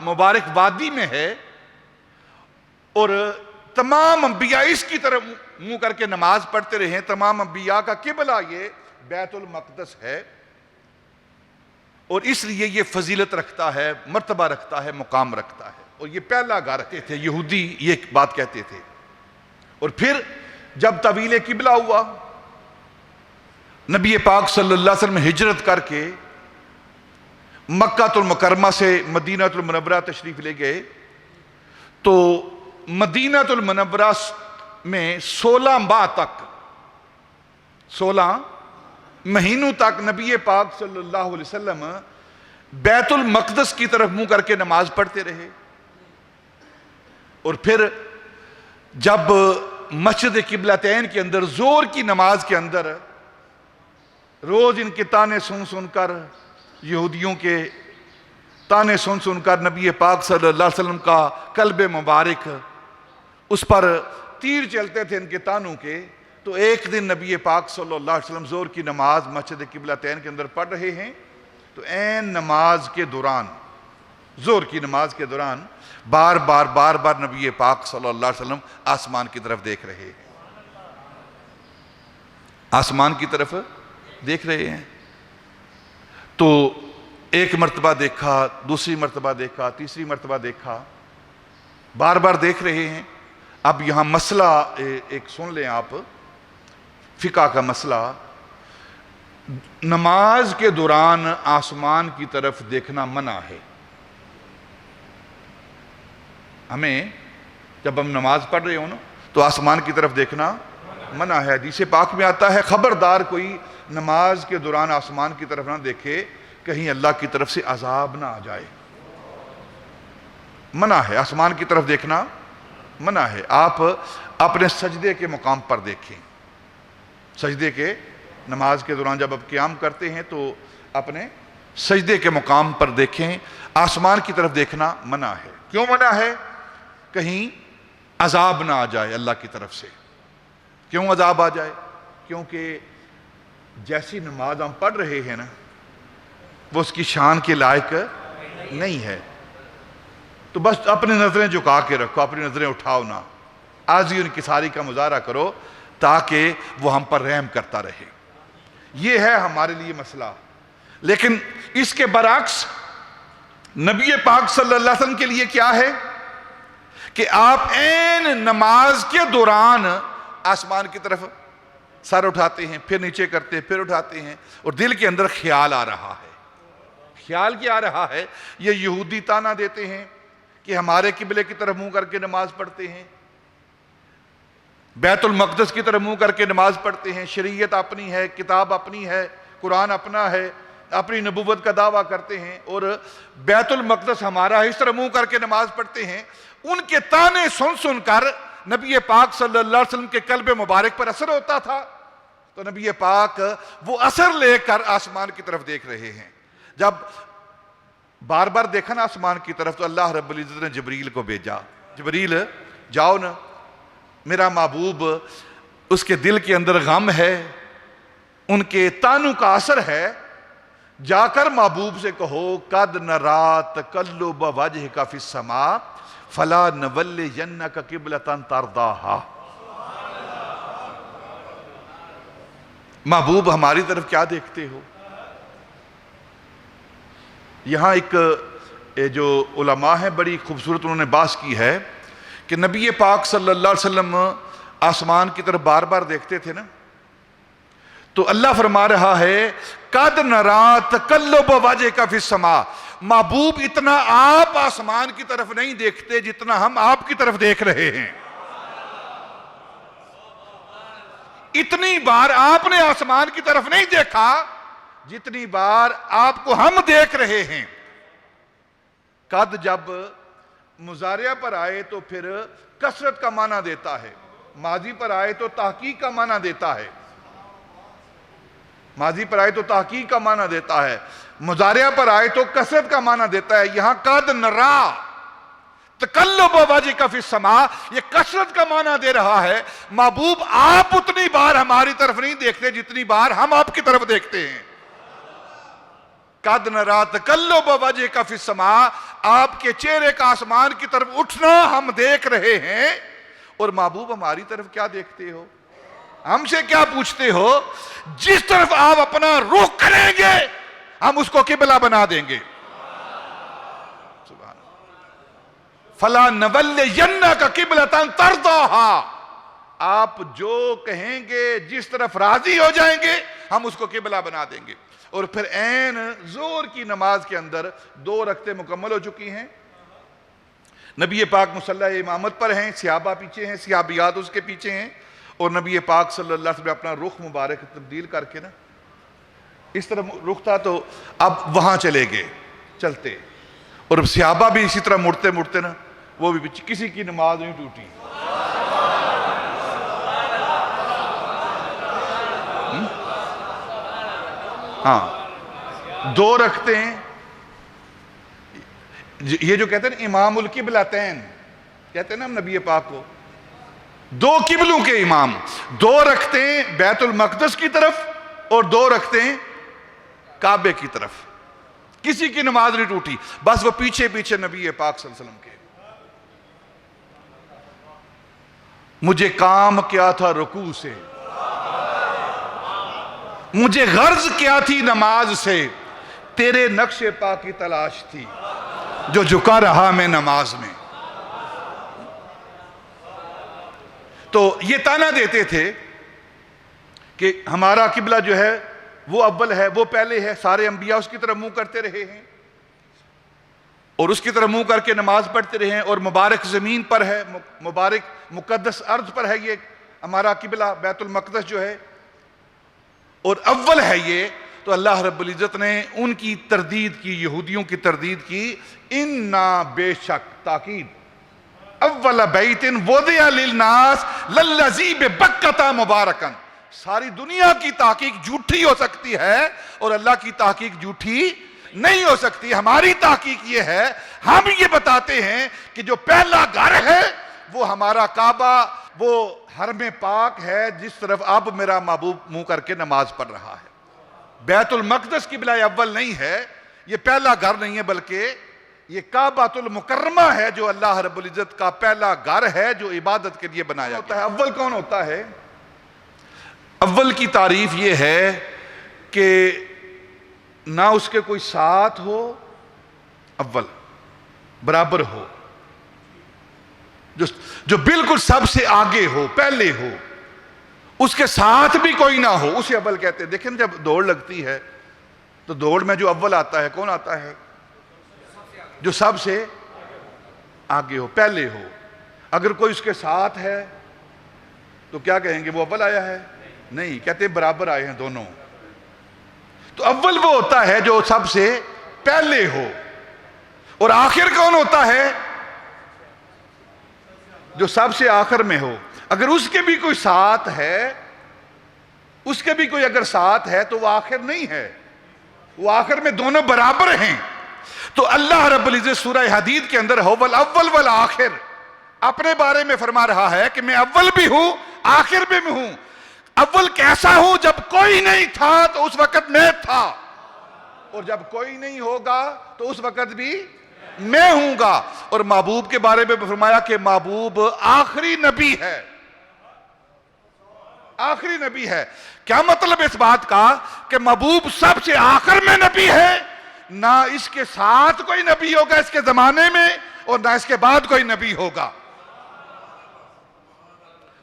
مبارک وادی میں ہے، اور تمام انبیاء اس کی طرف منہ کر کے نماز پڑھتے رہے ہیں. تمام انبیاء کا قبلہ یہ بیت المقدس ہے، اور اس لیے یہ فضیلت رکھتا ہے، مرتبہ رکھتا ہے، مقام رکھتا ہے. اور یہ پہلا گھر تھے. یہودی یہ بات کہتے تھے. اور پھر جب تحویل قبلہ ہوا، نبی پاک صلی اللہ علیہ وسلم ہجرت کر کے مکہ المکرمہ سے مدینہ المنورہ تشریف لے گئے، تو مدینہ المنورہ میں 16 ماہ تک، 16 مہینوں تک نبی پاک صلی اللہ علیہ وسلم بیت المقدس کی طرف منہ کر کے نماز پڑھتے رہے. اور پھر جب مسجد قبلتین کے اندر زور کی نماز کے اندر روز ان کے تانے سن کر، یہودیوں کے تانے سن کر نبی پاک صلی اللہ علیہ وسلم کا قلب مبارک اس پر تیر چلتے تھے ان کے تانوں کے. تو ایک دن نبی پاک صلی اللہ علیہ وسلم زور کی نماز مسجد قبلتین کے اندر پڑھ رہے ہیں، تو عین نماز کے دوران، زور کی نماز کے دوران بار بار نبی پاک صلی اللہ علیہ وسلم آسمان کی طرف دیکھ رہے ہیں، آسمان کی طرف دیکھ رہے ہیں. تو ایک مرتبہ دیکھا، دوسری مرتبہ دیکھا، تیسری مرتبہ دیکھا، بار بار دیکھ رہے ہیں. اب یہاں مسئلہ ایک سن لیں آپ، فقہ کا مسئلہ. نماز کے دوران آسمان کی طرف دیکھنا منع ہے. ہمیں جب ہم نماز پڑھ رہے ہوں نا تو آسمان کی طرف دیکھنا منع ہے. حدیث پاک میں آتا ہے خبردار کوئی نماز کے دوران آسمان کی طرف نہ دیکھے، کہیں اللہ کی طرف سے عذاب نہ آ جائے. منع ہے، آسمان کی طرف دیکھنا منع ہے. آپ اپنے سجدے کے مقام پر دیکھیں. سجدے کے، نماز کے دوران جب آپ قیام کرتے ہیں تو اپنے سجدے کے مقام پر دیکھیں. آسمان کی طرف دیکھنا منع ہے. کیوں منع ہے؟ کہیں عذاب نہ آ جائے اللہ کی طرف سے. کیوں عذاب آ جائے؟ کیونکہ جیسی نماز ہم پڑھ رہے ہیں نا وہ اس کی شان کے لائق نہیں ہے. تو بس اپنی نظریں جھکا کے رکھو، اپنی نظریں اٹھاؤ نہ، عاجزی اور انکساری کا مظاہرہ کرو تاکہ وہ ہم پر رحم کرتا رہے. یہ ہے ہمارے لیے مسئلہ. لیکن اس کے برعکس نبی پاک صلی اللہ علیہ وسلم کے لیے کیا ہے کہ آپ عین نماز کے دوران آسمان کی طرف سر اٹھاتے ہیں، پھر نیچے کرتے ہیں، پھر اٹھاتے ہیں، اور دل کے اندر خیال آ رہا ہے. خیال کیا آ رہا ہے؟ یہ یہودی تانا دیتے ہیں کہ ہمارے قبلے کی طرف منہ کر کے نماز پڑھتے ہیں، بیت المقدس کی طرف منہ کر کے نماز پڑھتے ہیں، شریعت اپنی ہے، کتاب اپنی ہے، قرآن اپنا ہے، اپنی نبوت کا دعویٰ کرتے ہیں، اور بیت المقدس ہمارا ہے، اس طرح منہ کر کے نماز پڑھتے ہیں. ان کے تانے سن سن کر نبی پاک صلی اللہ علیہ وسلم کے قلب مبارک پر اثر ہوتا تھا. تو نبی پاک وہ اثر لے کر آسمان کی طرف دیکھ رہے ہیں. جب بار بار دیکھا نا آسمان کی طرف تو اللہ رب العزت نے جبریل کو بھیجا. جبریل جاؤ نا, میرا محبوب اس کے دل کے اندر غم ہے, ان کے تانوں کا اثر ہے, جا کر محبوب سے کہو قد نرا تقلب وجہک فی السماء فلا نولینک قبلۃ ترضاھا. محبوب ہماری طرف کیا دیکھتے ہو؟ یہاں ایک جو علماء ہیں بڑی خوبصورت انہوں نے بحث کی ہے کہ نبی پاک صلی اللہ علیہ وسلم آسمان کی طرف بار بار دیکھتے تھے نا, تو اللہ فرما رہا ہے قد نرا تقلب وجہک فی السماء. محبوب اتنا آپ آسمان کی طرف نہیں دیکھتے جتنا ہم آپ کی طرف دیکھ رہے ہیں. اتنی بار آپ نے آسمان کی طرف نہیں دیکھا جتنی بار آپ کو ہم دیکھ رہے ہیں. قد جب مضارعہ پر آئے تو پھر کثرت کا معنی دیتا ہے, ماضی پر آئے تو تحقیق کا معنی دیتا ہے, ماضی پر آئے تو تحقیق کا معنی دیتا ہے, مضارعہ پر آئے تو کثرت کا معنی دیتا ہے. یہاں قد نرا تقلب وجہک فی السماء یہ کثرت کا معنی دے رہا ہے. محبوب آپ اتنی بار ہماری طرف نہیں دیکھتے جتنی بار ہم آپ کی طرف دیکھتے ہیں. قد نرا تقلب وجہک فی السماء, آپ کے چہرے کا آسمان کی طرف اٹھنا ہم دیکھ رہے ہیں. اور محبوب ہماری طرف کیا دیکھتے ہو, ہم سے کیا پوچھتے ہو؟ جس طرف آپ اپنا رخ کریں گے ہم اس کو قبلہ بنا دیں گے. فَلَا نَوَلِّيَنَّكَ قِبْلَةً تَرْضَاهَا, آپ جو کہیں گے جس طرف راضی ہو جائیں گے ہم اس کو قبلہ بنا دیں گے. اور پھر عین ظہر کی نماز کے اندر 2 رکعتیں مکمل ہو چکی ہیں. نبی پاک مصلی امامت پر ہیں, صحابہ پیچھے ہیں, صحابیات اس کے پیچھے ہیں, اور نبی پاک صلی اللہ علیہ وسلم اپنا رخ مبارک تبدیل کر کے نا اس طرح رخ تھا تو اب وہاں چلے گئے چلتے, اور صحابہ بھی اسی طرح مڑتے مڑتے نا وہ بھی پیچھے. کسی کی نماز نہیں ٹوٹی. ہاں 2 رکعتیں, یہ جو کہتے ہیں امام القبلتین کہتے ہیں نا ہم نبی پاک کو, 2 قبلوں کے امام. 2 رکعتیں بیت المقدس کی طرف اور 2 رکعتیں کعبے کی طرف. کسی کی نماز نہیں ٹوٹی, بس وہ پیچھے پیچھے نبی پاک صلی اللہ علیہ وسلم کے. مجھے کام کیا تھا رکوع سے, مجھے غرض کیا تھی نماز سے, تیرے نقش پا کی تلاش تھی جو جھکا رہا میں نماز میں. تو یہ تانا دیتے تھے کہ ہمارا قبلہ جو ہے وہ اول ہے, وہ پہلے ہے, سارے انبیاء اس کی طرف منہ کرتے رہے ہیں اور اس کی طرف منہ کر کے نماز پڑھتے رہے ہیں, اور مبارک زمین پر ہے, مبارک مقدس ارض پر ہے یہ ہمارا قبلہ بیت المقدس جو ہے, اور اول ہے یہ. تو اللہ رب العزت نے ان کی تردید کی, یہودیوں کی تردید کی. اِنَّا بے شک تاکید اول بیت وضع للناس للذی ببکۃ مبارکا. ساری دنیا کی تحقیق جھوٹی ہو سکتی ہے اور اللہ کی تحقیق جھوٹی نہیں ہو سکتی. ہماری تحقیق یہ ہے, ہم یہ بتاتے ہیں کہ جو پہلا گھر ہے وہ ہمارا کعبہ, وہ حرم پاک ہے جس طرف اب میرا محبوب منہ کر کے نماز پڑھ رہا ہے. بیت المقدس قبلہ اول نہیں ہے, یہ پہلا گھر نہیں ہے, بلکہ یہ کعبۃ المکرمہ ہے جو اللہ رب العزت کا پہلا گھر ہے جو عبادت کے لیے بنایا ہوتا ہے. اول کون ہوتا ہے؟ اول کی تعریف یہ ہے کہ نہ اس کے کوئی ساتھ ہو, اول برابر ہو, جو بالکل سب سے آگے ہو, پہلے ہو, اس کے ساتھ بھی کوئی نہ ہو, اسے اول کہتے ہیں. دیکھیں جب دوڑ لگتی ہے تو دوڑ میں جو اول آتا ہے کون آتا ہے؟ جو سب سے آگے ہو, پہلے ہو. اگر کوئی اس کے ساتھ ہے تو کیا کہیں گے, وہ اول آیا ہے؟ نہیں, کہتے برابر آئے ہیں دونوں. تو اول وہ ہوتا ہے جو سب سے پہلے ہو, اور آخر کون ہوتا ہے؟ جو سب سے آخر میں ہو، اگر اس کے بھی کوئی ساتھ ہے، اس کے بھی کوئی اگر ساتھ ہے تو وہ آخر نہیں ہے، وہ آخر میں دونوں برابر ہیں۔ تو اللہ رب العزت سورہ حدید کے اندر هو الاول والآخر اپنے بارے میں فرما رہا ہے کہ میں اول بھی ہوں آخر بھی میں ہوں۔ اول کیسا ہوں؟ جب کوئی نہیں تھا تو اس وقت میں تھا، اور جب کوئی نہیں ہوگا تو اس وقت بھی میں ہوں گا۔ اور محبوب کے بارے میں فرمایا کہ محبوب آخری نبی ہے، آخری نبی ہے۔ کیا مطلب اس بات کا کہ محبوب سب سے آخر میں نبی ہے؟ نہ اس کے ساتھ کوئی نبی ہوگا اس کے زمانے میں، اور نہ اس کے بعد کوئی نبی ہوگا۔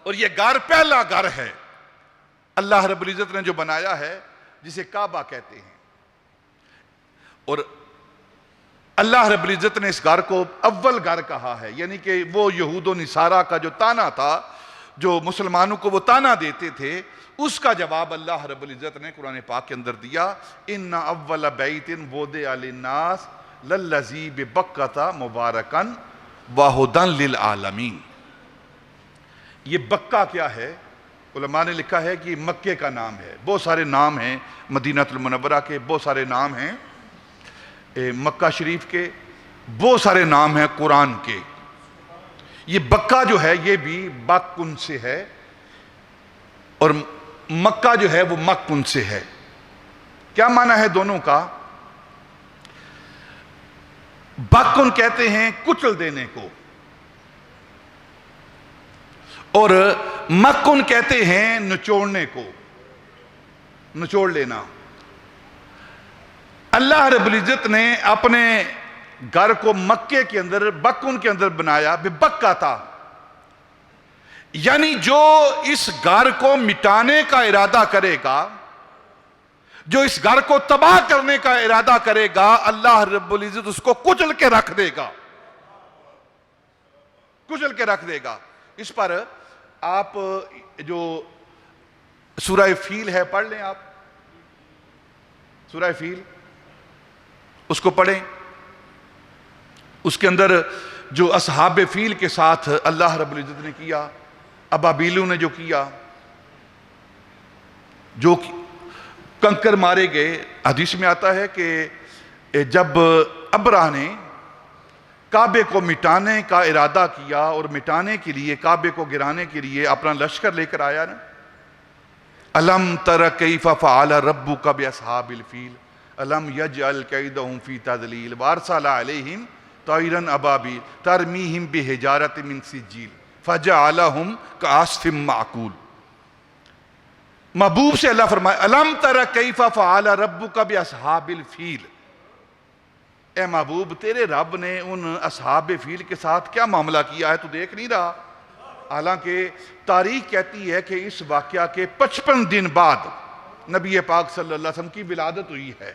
اور یہ گھر پہلا گھر ہے اللہ رب العزت نے جو بنایا ہے، جسے کعبہ کہتے ہیں۔ اور اللہ رب العزت نے اس گھر کو اول گھر کہا ہے، یعنی کہ وہ یہود و نصارہ کا جو طعنہ تھا، جو مسلمانوں کو وہ طعنہ دیتے تھے، اس کا جواب اللہ رب العزت نے قرآن پاک کے اندر دیا، ان اول بیت وضع للناس للذی ببکۃ مبارکا وہدی للعالمین۔ یہ بکہ کیا ہے؟ علماء نے لکھا ہے کہ مکے کا نام ہے، بہت سارے نام ہیں مدینہ المنورہ کے، بہت سارے نام ہیں مکہ شریف کے، بہت سارے نام ہیں قرآن کے۔ یہ بکہ جو ہے یہ بھی بکن سے ہے، اور مکہ جو ہے وہ مکن سے ہے۔ کیا معنی ہے دونوں کا؟ بکن کہتے ہیں کچل دینے کو، اور مکن کہتے ہیں نچوڑنے کو، نچوڑ لینا۔ اللہ رب العزت نے اپنے گھر کو مکے کے اندر بکن کے اندر بنایا، ببکہ تھا، یعنی جو اس گھر کو مٹانے کا ارادہ کرے گا، جو اس گھر کو تباہ کرنے کا ارادہ کرے گا، اللہ رب العزت اس کو کچل کے رکھ دے گا، کچل کے رکھ دے گا۔ اس پر آپ جو سورہ فیل ہے پڑھ لیں، آپ سورہ فیل اس کو پڑھیں۔ اس کے اندر جو اصحاب فیل کے ساتھ اللہ رب العزت نے کیا، ابابیلوں نے جو کیا، جو کنکر مارے گئے، حدیث میں آتا ہے کہ جب ابرہ نے کعبے کو مٹانے کا ارادہ کیا اور مٹانے کے لیے، کعبے کو گرانے کے لیے اپنا لشکر لے کر آیا نا، الم تر کیف فعل ربک باصحاب الفیل الم یجعل کیدہم فی تضلیل وارسل علیہم طیرا ابابیل ترمیہم بحجارۃ من سجیل فجعلہم کعصف معقول۔ محبوب سے اللہ فرمائے الم تر کیف فعل ربک باصحاب الفیل، اے محبوب تیرے رب نے ان اصحاب فیل کے ساتھ کیا معاملہ کیا ہے، تو دیکھ نہیں رہا؟ حالانکہ تاریخ کہتی ہے کہ اس واقعہ کے 55 دن بعد نبی پاک صلی اللہ علیہ وسلم کی ولادت ہوئی ہے،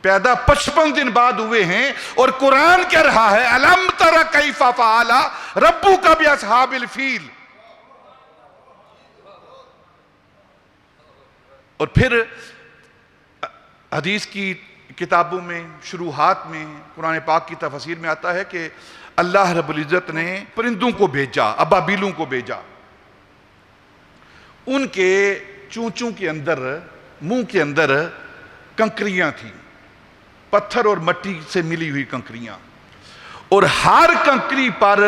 پیدا 55 دن بعد ہوئے ہیں، اور قرآن کہہ رہا ہے الم تر کیف فعل ربک باصحاب الفیل۔ اور پھر حدیث کی کتابوں میں، شروحات میں، قرآن پاک کی تفسیر میں آتا ہے کہ اللہ رب العزت نے پرندوں کو بھیجا، ابابیلوں کو بھیجا، ان کے چونچوں کے اندر، منہ کے اندر کنکریاں تھیں، پتھر اور مٹی سے ملی ہوئی کنکریاں، اور ہر کنکری پر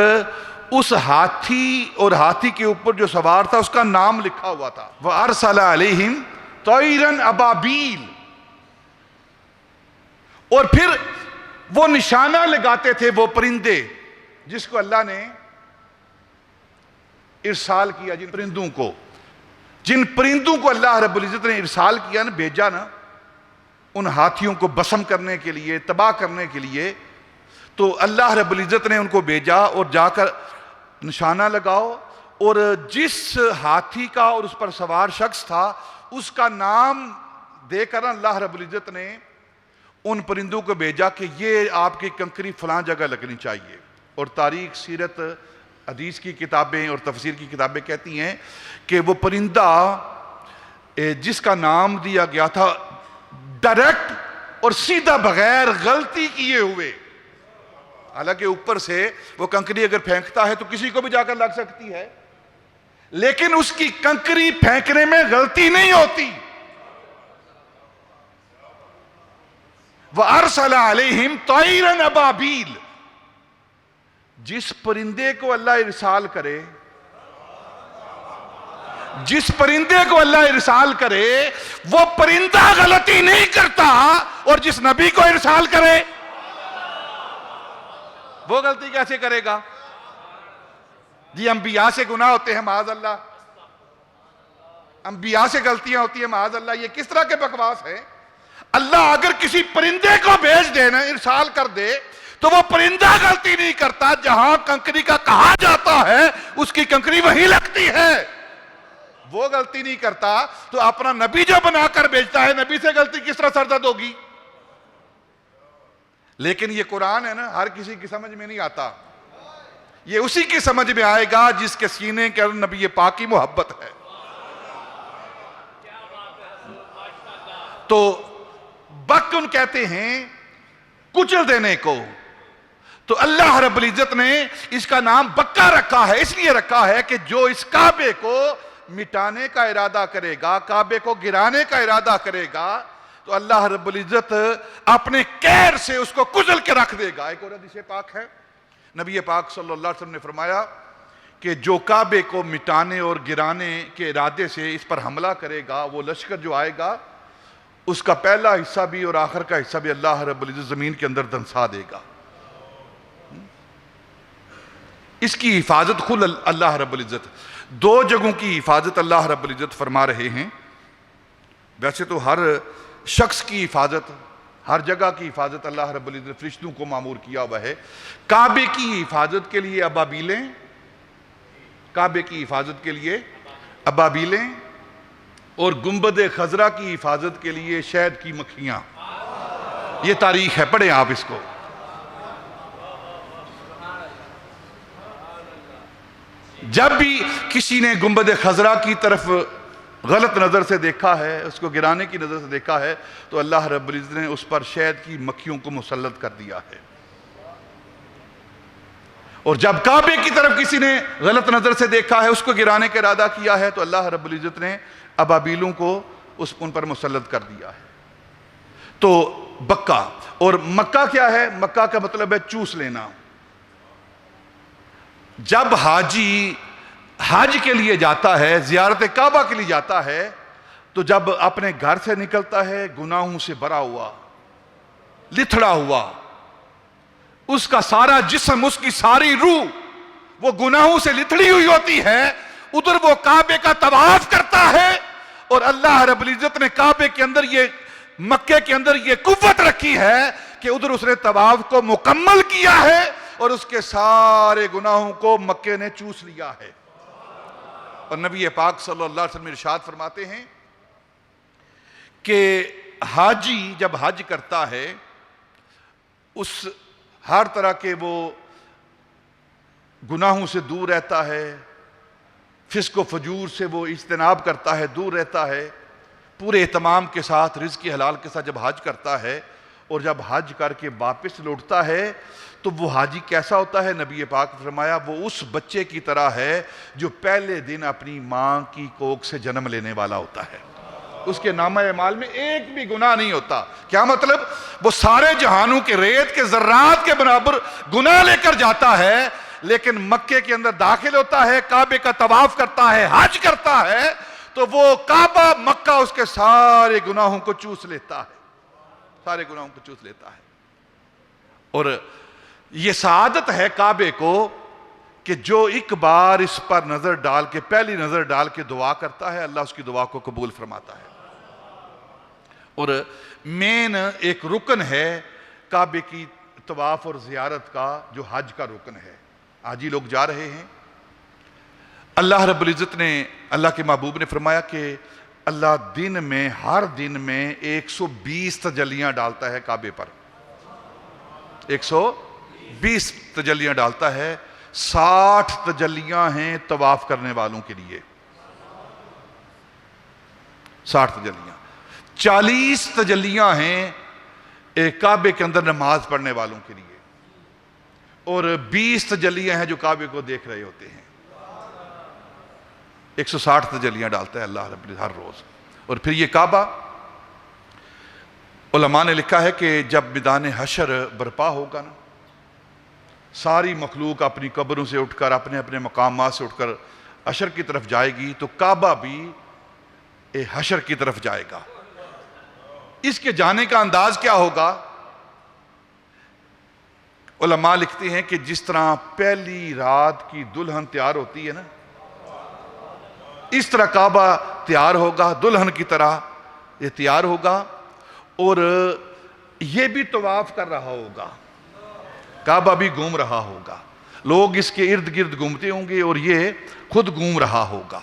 اس ہاتھی اور ہاتھی کے اوپر جو سوار تھا اس کا نام لکھا ہوا تھا، وَأَرْسَلَ عَلَيْهِمْ طَيْرًا أَبَابِيلَ۔ اور پھر وہ نشانہ لگاتے تھے وہ پرندے جس کو اللہ نے ارسال کیا، جن پرندوں کو اللہ رب العزت نے ارسال کیا نا، بھیجا نا، ان ہاتھیوں کو بسم کرنے کے لیے، تباہ کرنے کے لیے، تو اللہ رب العزت نے ان کو بھیجا اور جا کر نشانہ لگاؤ، اور جس ہاتھی کا اور اس پر سوار شخص تھا اس کا نام دے کر اللہ رب العزت نے ان پرندوں کو بھیجا کہ یہ آپ کی کنکری فلاں جگہ لگنی چاہیے۔ اور تاریخ، سیرت، حدیث کی کتابیں اور تفسیر کی کتابیں کہتی ہیں کہ وہ پرندہ جس کا نام دیا گیا تھا، ڈائریکٹ اور سیدھا بغیر غلطی کیے ہوئے حالانکہ اوپر سے وہ کنکری اگر پھینکتا ہے تو کسی کو بھی جا کر لگ سکتی ہے، لیکن اس کی کنکری پھینکنے میں غلطی نہیں ہوتی. وَأَرْسَلَ عَلَيْهِمْ طَيْرًا أَبَابِيلَ، جس پرندے کو اللہ ارسال کرے، جس پرندے کو اللہ ارسال کرے وہ پرندہ غلطی نہیں کرتا، اور جس نبی کو ارسال کرے وہ غلطی کیسے کرے گا؟ جی انبیاء سے گناہ ہوتے ہیں معاذ اللہ، انبیاء سے غلطیاں ہوتی ہیں معاذ اللہ، یہ کس طرح کے بکواس ہے؟ اللہ اگر کسی پرندے کو بھیج دینا، ارسال کر دے، تو وہ پرندہ غلطی نہیں کرتا، جہاں کنکری کا کہا جاتا ہے اس کی کنکری وہیں لگتی ہے، وہ غلطی نہیں کرتا. تو اپنا نبی جو بنا کر بھیجتا ہے، نبی سے غلطی کس طرح سرزد ہوگی؟ لیکن یہ قرآن ہے نا، ہر کسی کی سمجھ میں نہیں آتا. یہ اسی کی سمجھ میں آئے گا جس کے سینے کے اندر نبی پاک کی محبت ہے. تو بکن کہتے ہیں کچل دینے کو، تو اللہ رب العزت نے اس کا نام بکا رکھا ہے. اس لیے رکھا ہے کہ جو اس کعبے کو مٹانے کا ارادہ کرے گا، کعبے کو گرانے کا ارادہ کرے گا، تو اللہ رب العزت اپنے قہر سے اس کو کچل کے رکھ دے گا. ایک اور حدیث پاک ہے، نبی پاک صلی اللہ علیہ وسلم نے فرمایا کہ جو کعبے کو مٹانے اور گرانے کے ارادے سے اس پر حملہ کرے گا، وہ لشکر جو آئے گا اس کا پہلا حصہ بھی اور آخر کا حصہ بھی اللہ رب العزت زمین کے اندر دنسا دے گا. اس کی حفاظت خود اللہ رب العزت، دو جگہوں کی حفاظت اللہ رب العزت فرما رہے ہیں. ویسے تو ہر شخص کی حفاظت، ہر جگہ کی حفاظت اللہ رب العزت فرشتوں کو مامور کیا ہوا ہے. کعبے کی حفاظت کے لیے ابابیلیں، کعبے کی حفاظت کے لیے ابابیلیں، اور گنبد خضرا کی حفاظت کے لیے شہد کی مکھیاں. یہ تاریخ ہے، پڑھیں آپ اس کو. جب بھی کسی نے گنبد خضرا کی طرف غلط نظر سے دیکھا ہے، اس کو گرانے کی نظر سے دیکھا ہے، تو اللہ رب العزت نے اس پر شہد کی مکھیوں کو مسلط کر دیا ہے. اور جب کعبے کی طرف کسی نے غلط نظر سے دیکھا ہے، اس کو گرانے کا ارادہ کیا ہے، تو اللہ رب العزت نے ابابیلوں کو ان پر مسلط کر دیا ہے. تو بکا اور مکہ کیا ہے؟ مکہ کا مطلب ہے چوس لینا. جب حاجی حج کے لیے جاتا ہے، زیارت کعبہ کے لیے جاتا ہے، تو جب اپنے گھر سے نکلتا ہے گناہوں سے بھرا ہوا، لتھڑا ہوا، اس کا سارا جسم، اس کی ساری روح وہ گناہوں سے لتھڑی ہوئی ہوتی ہے. ادھر وہ کعبے کا طواف کرتا ہے، اور اللہ رب العزت نے کعبے کے اندر یہ، مکے کے اندر یہ قوت رکھی ہے کہ ادھر اس نے طواف کو مکمل کیا ہے، اور اس کے سارے گناہوں کو مکے نے چوس لیا ہے. اور نبی پاک صلی اللہ علیہ وسلم ارشاد فرماتے ہیں کہ حاجی جب حج کرتا ہے، اس ہر طرح کے وہ گناہوں سے دور رہتا ہے، فسق و فجور سے وہ اجتناب کرتا ہے، دور رہتا ہے، پورے اہتمام کے ساتھ، رزق حلال کے ساتھ جب حج کرتا ہے، اور جب حج کر کے واپس لوٹتا ہے، تو وہ حاجی کیسا ہوتا ہے؟ نبی پاک فرمایا وہ اس بچے کی طرح ہے جو پہلے دن اپنی ماں کی کوکھ سے جنم لینے والا ہوتا ہے. اس کے نامہ اعمال میں ایک بھی گناہ نہیں ہوتا. کیا مطلب؟ وہ سارے جہانوں کے ریت کے ذرات کے برابر گناہ لے کر جاتا ہے، لیکن مکے کے اندر داخل ہوتا ہے، کعبے کا طواف کرتا ہے، حج کرتا ہے، تو وہ کعبہ مکہ اس کے سارے گناہوں کو چوس لیتا ہے، سارے گناہوں کو چوس لیتا ہے. اور یہ سعادت ہے کعبے کو کہ جو ایک بار اس پر نظر ڈال کے، پہلی نظر ڈال کے دعا کرتا ہے، اللہ اس کی دعا کو قبول فرماتا ہے. اور مین ایک رکن ہے کعبے کی طواف اور زیارت کا، جو حج کا رکن ہے. حاجی لوگ جا رہے ہیں، اللہ رب العزت نے، اللہ کے محبوب نے فرمایا کہ اللہ دن میں، ہر دن میں 120 تجلیاں ڈالتا ہے کعبے پر. 120 تجلیاں ڈالتا ہے. 60 تجلیاں ہیں طواف کرنے والوں کے لیے، 60 تجلیاں. 40 تجلیاں ہیں کعبے کے اندر نماز پڑھنے والوں کے لیے. اور 20 تجلیاں ہیں جو کعبے کو دیکھ رہے ہوتے ہیں. 160 تجلیاں ڈالتا ہے اللہ رب العزت ہر روز. اور پھر یہ کعبہ، علماء نے لکھا ہے کہ جب میدان حشر برپا ہوگا نا، ساری مخلوق اپنی قبروں سے اٹھ کر اپنے اپنے مقامات سے اٹھ کر حشر کی طرف جائے گی، تو کعبہ بھی حشر کی طرف جائے گا. اس کے جانے کا انداز کیا ہوگا؟ علماء لکھتے ہیں کہ جس طرح پہلی رات کی دلہن تیار ہوتی ہے نا، اس طرح کعبہ تیار ہوگا، دلہن کی طرح یہ تیار ہوگا. اور یہ بھی طواف کر رہا ہوگا، کعبہ بھی گھوم رہا ہوگا، لوگ اس کے ارد گرد گھومتے ہوں گے اور یہ خود گھوم رہا ہوگا،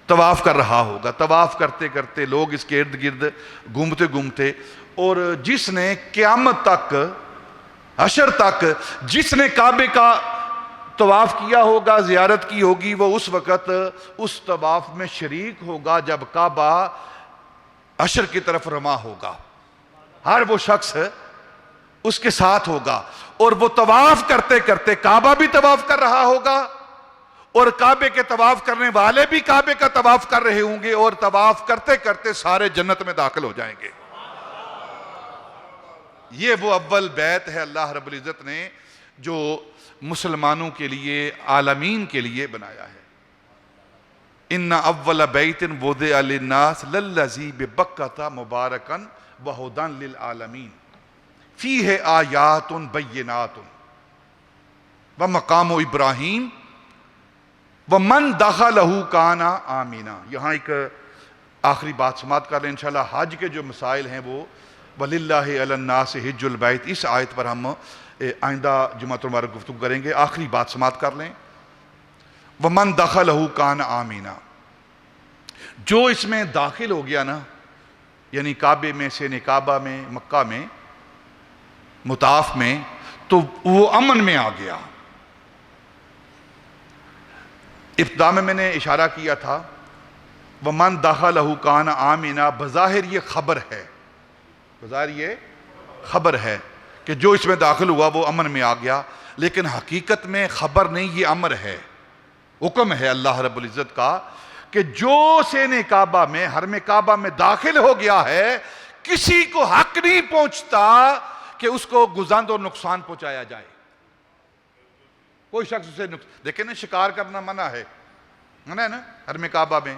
طواف کر رہا ہوگا. طواف کرتے کرتے لوگ اس کے ارد گرد گھومتے گھومتے، اور جس نے قیامت تک، حشر تک جس نے کعبے کا طواف کیا ہوگا، زیارت کی ہوگی، وہ اس وقت اس طواف میں شریک ہوگا جب کعبہ حشر کی طرف رواں ہوگا. ہر وہ شخص اس کے ساتھ ہوگا، اور وہ طواف کرتے کرتے کعبہ بھی طواف کر رہا ہوگا، اور کعبے کے طواف کرنے والے بھی کعبے کا طواف کر رہے ہوں گے، اور طواف کرتے کرتے سارے جنت میں داخل ہو جائیں گے. یہ وہ اول بیت ہے اللہ رب العزت نے جو مسلمانوں کے لیے، عالمین کے لیے بنایا ہے. ان اول بیت وضع للناس للذی ببکۃ مبارکا وہدی للعالمین فیہ آیات بینات ومقام ابراہیم ومن دخلہ کان آمنا. یہاں ایک آخری بات سماعت کر لیں انشاءاللہ. حج کے جو مسائل ہیں وہ وَلِلَّهِ عَلَى النَّاسِ حِجُّ الْبَيْتِ، اس آیت پر ہم آئندہ جمعۃ المبارک گفتگو کریں گے. آخری بات سماعت کر لیں. وَمَن دَخَلَهُ كَانَ آمِنًا، جو اس میں داخل ہو گیا نا، یعنی کعبے میں، سین کعبہ میں، مکہ میں، مطاف میں، تو وہ امن میں آ گیا. ابتدا میں نے اشارہ کیا تھا وَمَن دَخَلَهُ كَانَ آمِنًا، بظاہر یہ خبر ہے، بظاہر یہ خبر ہے کہ جو اس میں داخل ہوا وہ امن میں آ گیا، لیکن حقیقت میں خبر نہیں، یہ امر ہے، حکم ہے اللہ رب العزت کا کہ جو سین کعبہ میں، حرم کعبہ میں داخل ہو گیا ہے، کسی کو حق نہیں پہنچتا کہ اس کو گزند اور نقصان پہنچایا جائے. کوئی شخص اسے دیکھیں نا، شکار کرنا منع ہے نا حرم کعبہ میں،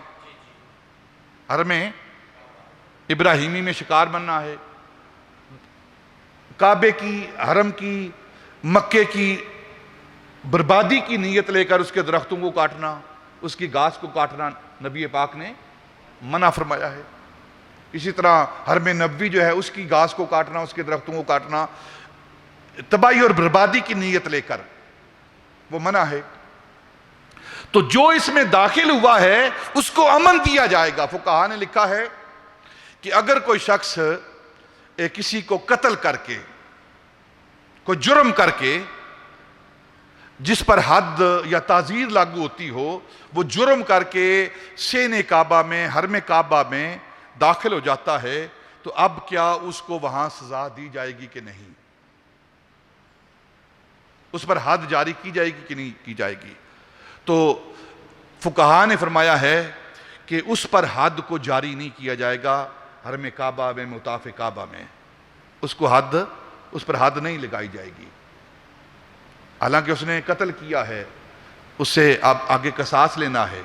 حرم ابراہیمی میں شکار بننا ہے. کعبے کی، حرم کی، مکے کی بربادی کی نیت لے کر اس کے درختوں کو کاٹنا، اس کی گھاس کو کاٹنا نبی پاک نے منع فرمایا ہے. اسی طرح حرم نبوی جو ہے اس کی گھاس کو کاٹنا، اس کے درختوں کو کاٹنا تباہی اور بربادی کی نیت لے کر، وہ منع ہے. تو جو اس میں داخل ہوا ہے اس کو امن دیا جائے گا. فقہاء نے لکھا ہے کہ اگر کوئی شخص کسی کو قتل کر کے، کوئی جرم کر کے، جس پر حد یا تعزیر لاگو ہوتی ہو، وہ جرم کر کے سین کعبہ میں، حرم کعبہ میں داخل ہو جاتا ہے، تو اب کیا اس کو وہاں سزا دی جائے گی کہ نہیں؟ اس پر حد جاری کی جائے گی کہ نہیں کی جائے گی؟ تو فقہاء نے فرمایا ہے کہ اس پر حد کو جاری نہیں کیا جائے گا. حرم کعبہ میں، مطاف کعبہ میں اس پر حد نہیں لگائی جائے گی. حالانکہ اس نے قتل کیا ہے، اس سے اب آگے قصاص لینا ہے،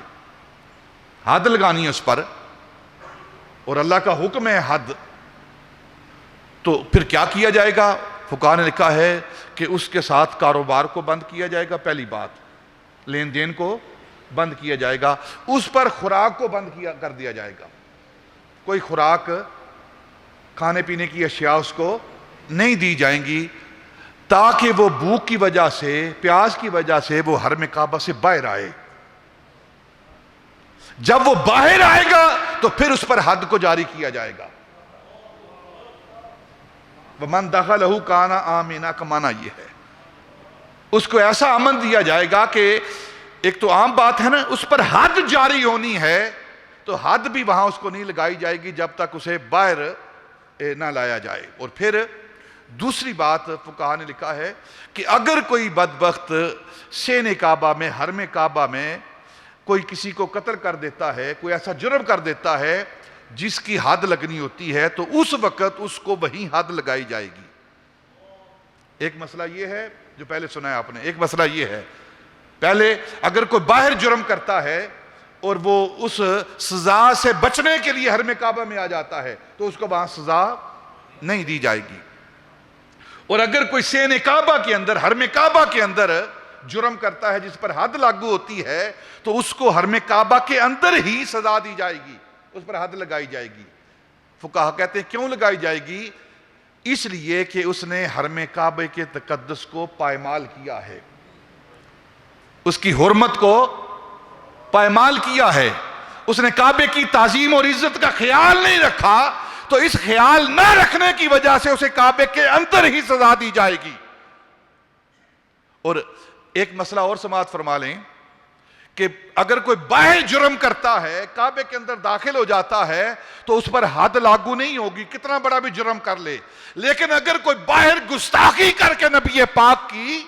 حد لگانی ہے اس پر، اور اللہ کا حکم ہے حد. تو پھر کیا کیا جائے گا؟ فقہاء نے لکھا ہے کہ اس کے ساتھ کاروبار کو بند کیا جائے گا. پہلی بات، لین دین کو بند کیا جائے گا. اس پر خوراک کو بند کر دیا جائے گا. کوئی خوراک، کھانے پینے کی اشیاء اس کو نہیں دی جائیں گی، تاکہ وہ بھوک کی وجہ سے، پیاس کی وجہ سے وہ حرم کعبہ سے باہر آئے. جب وہ باہر آئے گا تو پھر اس پر حد کو جاری کیا جائے گا. وَمَن دَخَلَهُ كَانَ آمِنًا کا معنی یہ ہے، اس کو ایسا امن دیا جائے گا کہ ایک تو عام بات ہے نا، اس پر حد جاری ہونی ہے، تو حد بھی وہاں اس کو نہیں لگائی جائے گی جب تک اسے باہر نہ لایا جائے. اور پھر دوسری بات فقہا نے لکھا ہے کہ اگر کوئی بدبخت شین کعبہ میں، حرم کعبہ میں کوئی کسی کو قتل کر دیتا ہے، کوئی ایسا جرم کر دیتا ہے جس کی حد لگنی ہوتی ہے، تو اس وقت اس کو وہیں حد لگائی جائے گی۔ ایک مسئلہ یہ ہے جو پہلے سنا ہے آپ نے، ایک مسئلہ یہ ہے، پہلے اگر کوئی باہر جرم کرتا ہے اور وہ اس سزا سے بچنے کے لیے حرم کعبہ میں آ جاتا ہے تو اس کو وہاں سزا نہیں دی جائے گی، اور اگر کوئی شین کعبہ کے اندر، حرم کعبہ کے اندر جرم کرتا ہے جس پر حد لاگو ہوتی ہے تو اس کو حرم کعبہ کے اندر ہی سزا دی جائے گی، اس پر حد لگائی جائے گی۔ فقہا کہتے ہیں کیوں لگائی جائے گی؟ اس لیے کہ اس نے حرم کعبہ کے تقدس کو پائمال کیا ہے، اس کی حرمت کو پائمال کیا ہے، اس نے کعبے کی تعظیم اور عزت کا خیال نہیں رکھا، تو اس خیال نہ رکھنے کی وجہ سے اسے کعبے کے اندر ہی سزا دی جائے گی۔ اور ایک مسئلہ اور سماعت فرما لیں کہ اگر کوئی باہر جرم کرتا ہے، کعبے کے اندر داخل ہو جاتا ہے تو اس پر حد لاگو نہیں ہوگی، کتنا بڑا بھی جرم کر لے، لیکن اگر کوئی باہر گستاخی کر کے نبی پاک کی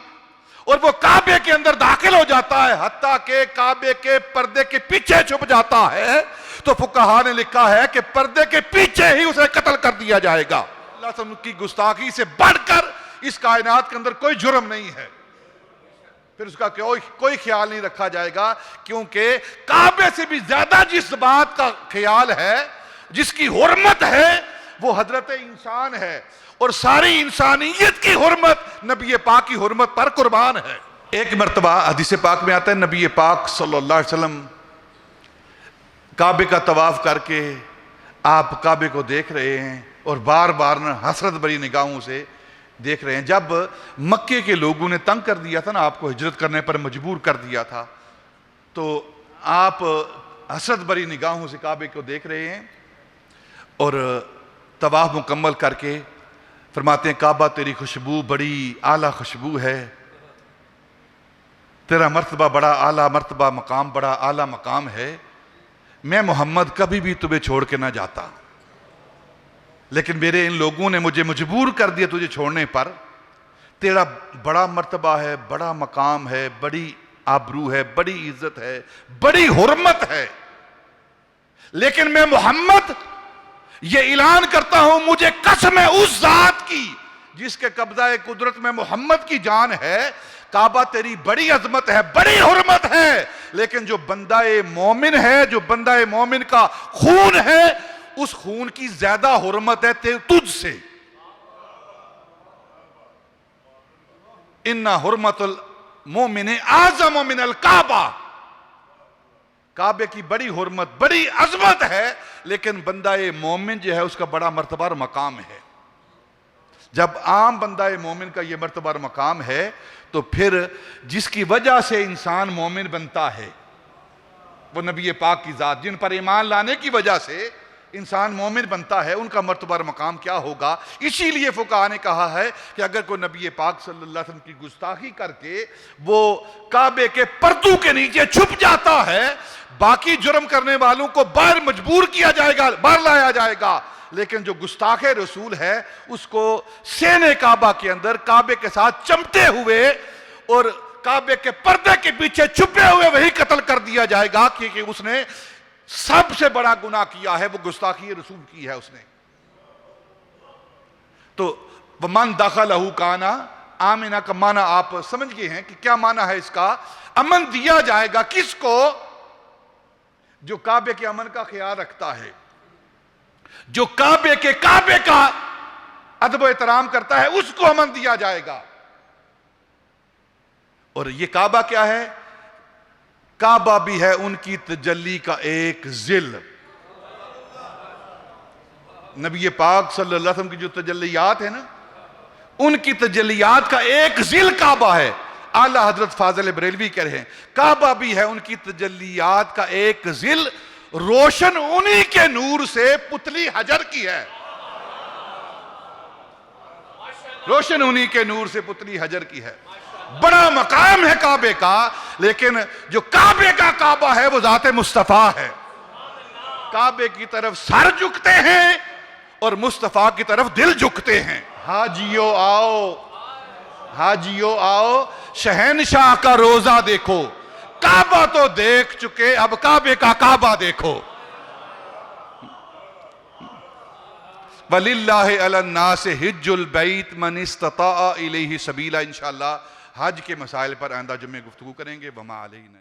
اور وہ کعبے کے اندر داخل ہو جاتا ہے، حتیٰ کہ کعبے کے پردے کے پیچھے چھپ جاتا ہے، تو فقہا نے لکھا ہے کہ پردے کے پیچھے ہی اسے قتل کر دیا جائے گا۔ اللہ تعالیٰ کی گستاخی سے بڑھ کر اس کائنات کے اندر کوئی جرم نہیں ہے، پھر اس کا کوئی خیال نہیں رکھا جائے گا، کیونکہ کعبے سے بھی زیادہ جس بات کا خیال ہے، جس کی حرمت ہے، وہ حضرت انسان ہے، اور ساری انسانیت کی حرمت نبی پاک کی حرمت پر قربان ہے۔ ایک مرتبہ حدیث پاک میں آتا ہے نبی پاک صلی اللہ علیہ وسلم کعبے کا طواف کر کے آپ کعبے کو دیکھ رہے ہیں اور بار بار حسرت بھری نگاہوں سے دیکھ رہے ہیں۔ جب مکے کے لوگوں نے تنگ کر دیا تھا نا، آپ کو ہجرت کرنے پر مجبور کر دیا تھا، تو آپ حسرت بھری نگاہوں سے کعبے کو دیکھ رہے ہیں اور طواف مکمل کر کے فرماتے ہیں کعبہ تیری خوشبو بڑی اعلیٰ خوشبو ہے، تیرا مرتبہ بڑا اعلیٰ مرتبہ، مقام بڑا اعلیٰ مقام ہے، میں محمد کبھی بھی تمہیں چھوڑ کے نہ جاتا، لیکن میرے ان لوگوں نے مجھے مجبور کر دیا تجھے چھوڑنے پر، تیرا بڑا مرتبہ ہے، بڑا مقام ہے، بڑی آبرو ہے، بڑی عزت ہے، بڑی حرمت ہے، لیکن میں محمد یہ اعلان کرتا ہوں، مجھے قسم ہے اس ذات کی جس کے قبضہ قدرت میں محمد کی جان ہے، کعبہ تیری بڑی عظمت ہے، بڑی حرمت ہے، لیکن جو بندہ مومن ہے، جو بندہ مومن کا خون ہے، اس خون کی زیادہ حرمت ہے تجھ سے۔ اِنَّ حُرْمَةُ الْمُؤْمِنِ أَعْظَمُ مِنَ الْكَعْبَةِ، کعبے کی بڑی حرمت، بڑی عظمت ہے، لیکن بندہ مومن جو ہے اس کا بڑا مرتبہ اور مقام ہے۔ جب عام بندہ مومن کا یہ مرتبہ اور مقام ہے تو پھر جس کی وجہ سے انسان مومن بنتا ہے وہ نبی پاک کی ذات، جن پر ایمان لانے کی وجہ سے انسان مومن بنتا ہے، ان کا مرتبہ اور مقام کیا ہوگا۔ اسی لیے فقہا نے کہا ہے کہ اگر کوئی نبی پاک صلی اللہ علیہ وسلم کی گستاخی کر کے وہ کعبے کے پردوں کے نیچے چھپ جاتا ہے، باقی جرم کرنے والوں کو باہر مجبور کیا جائے گا، باہر لایا جائے گا، لیکن جو گستاخ رسول ہے اس کو شین کعبہ کے اندر کعبے کے ساتھ چمٹے ہوئے اور کعبے کے پردے کے پیچھے چھپے ہوئے وہی قتل کر دیا جائے گا، کیونکہ اس نے سب سے بڑا گناہ کیا ہے، وہ گستاخی رسول کی ہے اس نے۔ تو وَمَنْ دَخَلَهُ كَانَ آمِنًا کا معنی آپ سمجھ گئے ہیں کہ کیا معنی ہے اس کا؟ امن دیا جائے گا کس کو؟ جو کعبے کے امن کا خیال رکھتا ہے، جو کعبے کا ادب و احترام کرتا ہے، اس کو امن دیا جائے گا۔ اور یہ کعبہ کیا ہے؟ کعبہ بھی ہے ان کی تجلی کا ایک ظل۔ نبی پاک صلی اللہ علیہ وسلم کی جو تجلیات ہیں نا، ان کی تجلیات کا ایک ظل کعبہ ہے۔ اعلیٰ حضرت فاضل بریلوی کہہ رہے ہیں کعبہ بھی ہے ان کی تجلیات کا ایک ظل، روشن انہی کے نور سے پتلی حجر کی ہے، روشن انہی کے نور سے پتلی حجر کی ہے۔ بڑا مقام ہے کعبے کا، لیکن جو کعبے کا کعبہ ہے وہ ذات مصطفیٰ ہے۔ کعبے کی طرف سر جھکتے ہیں اور مصطفیٰ کی طرف دل جھکتے ہیں۔ حاجیو آؤ، حاجیو آؤ، شہنشاہ کا روزہ دیکھو، کعبہ تو دیکھ چکے، اب کعبے کا کعبہ دیکھو۔ وَلِلَّهِ عَلَى النَّاسِ حِجُّ الْبَيْتِ مَنِ اسْتَطَاعَ إِلَيْهِ سَبِيلًا۔ انشاءاللہ حج کے مسائل پر آئندہ جمعے گفتگو کریں گے۔ وَمَا عَلَيْنَا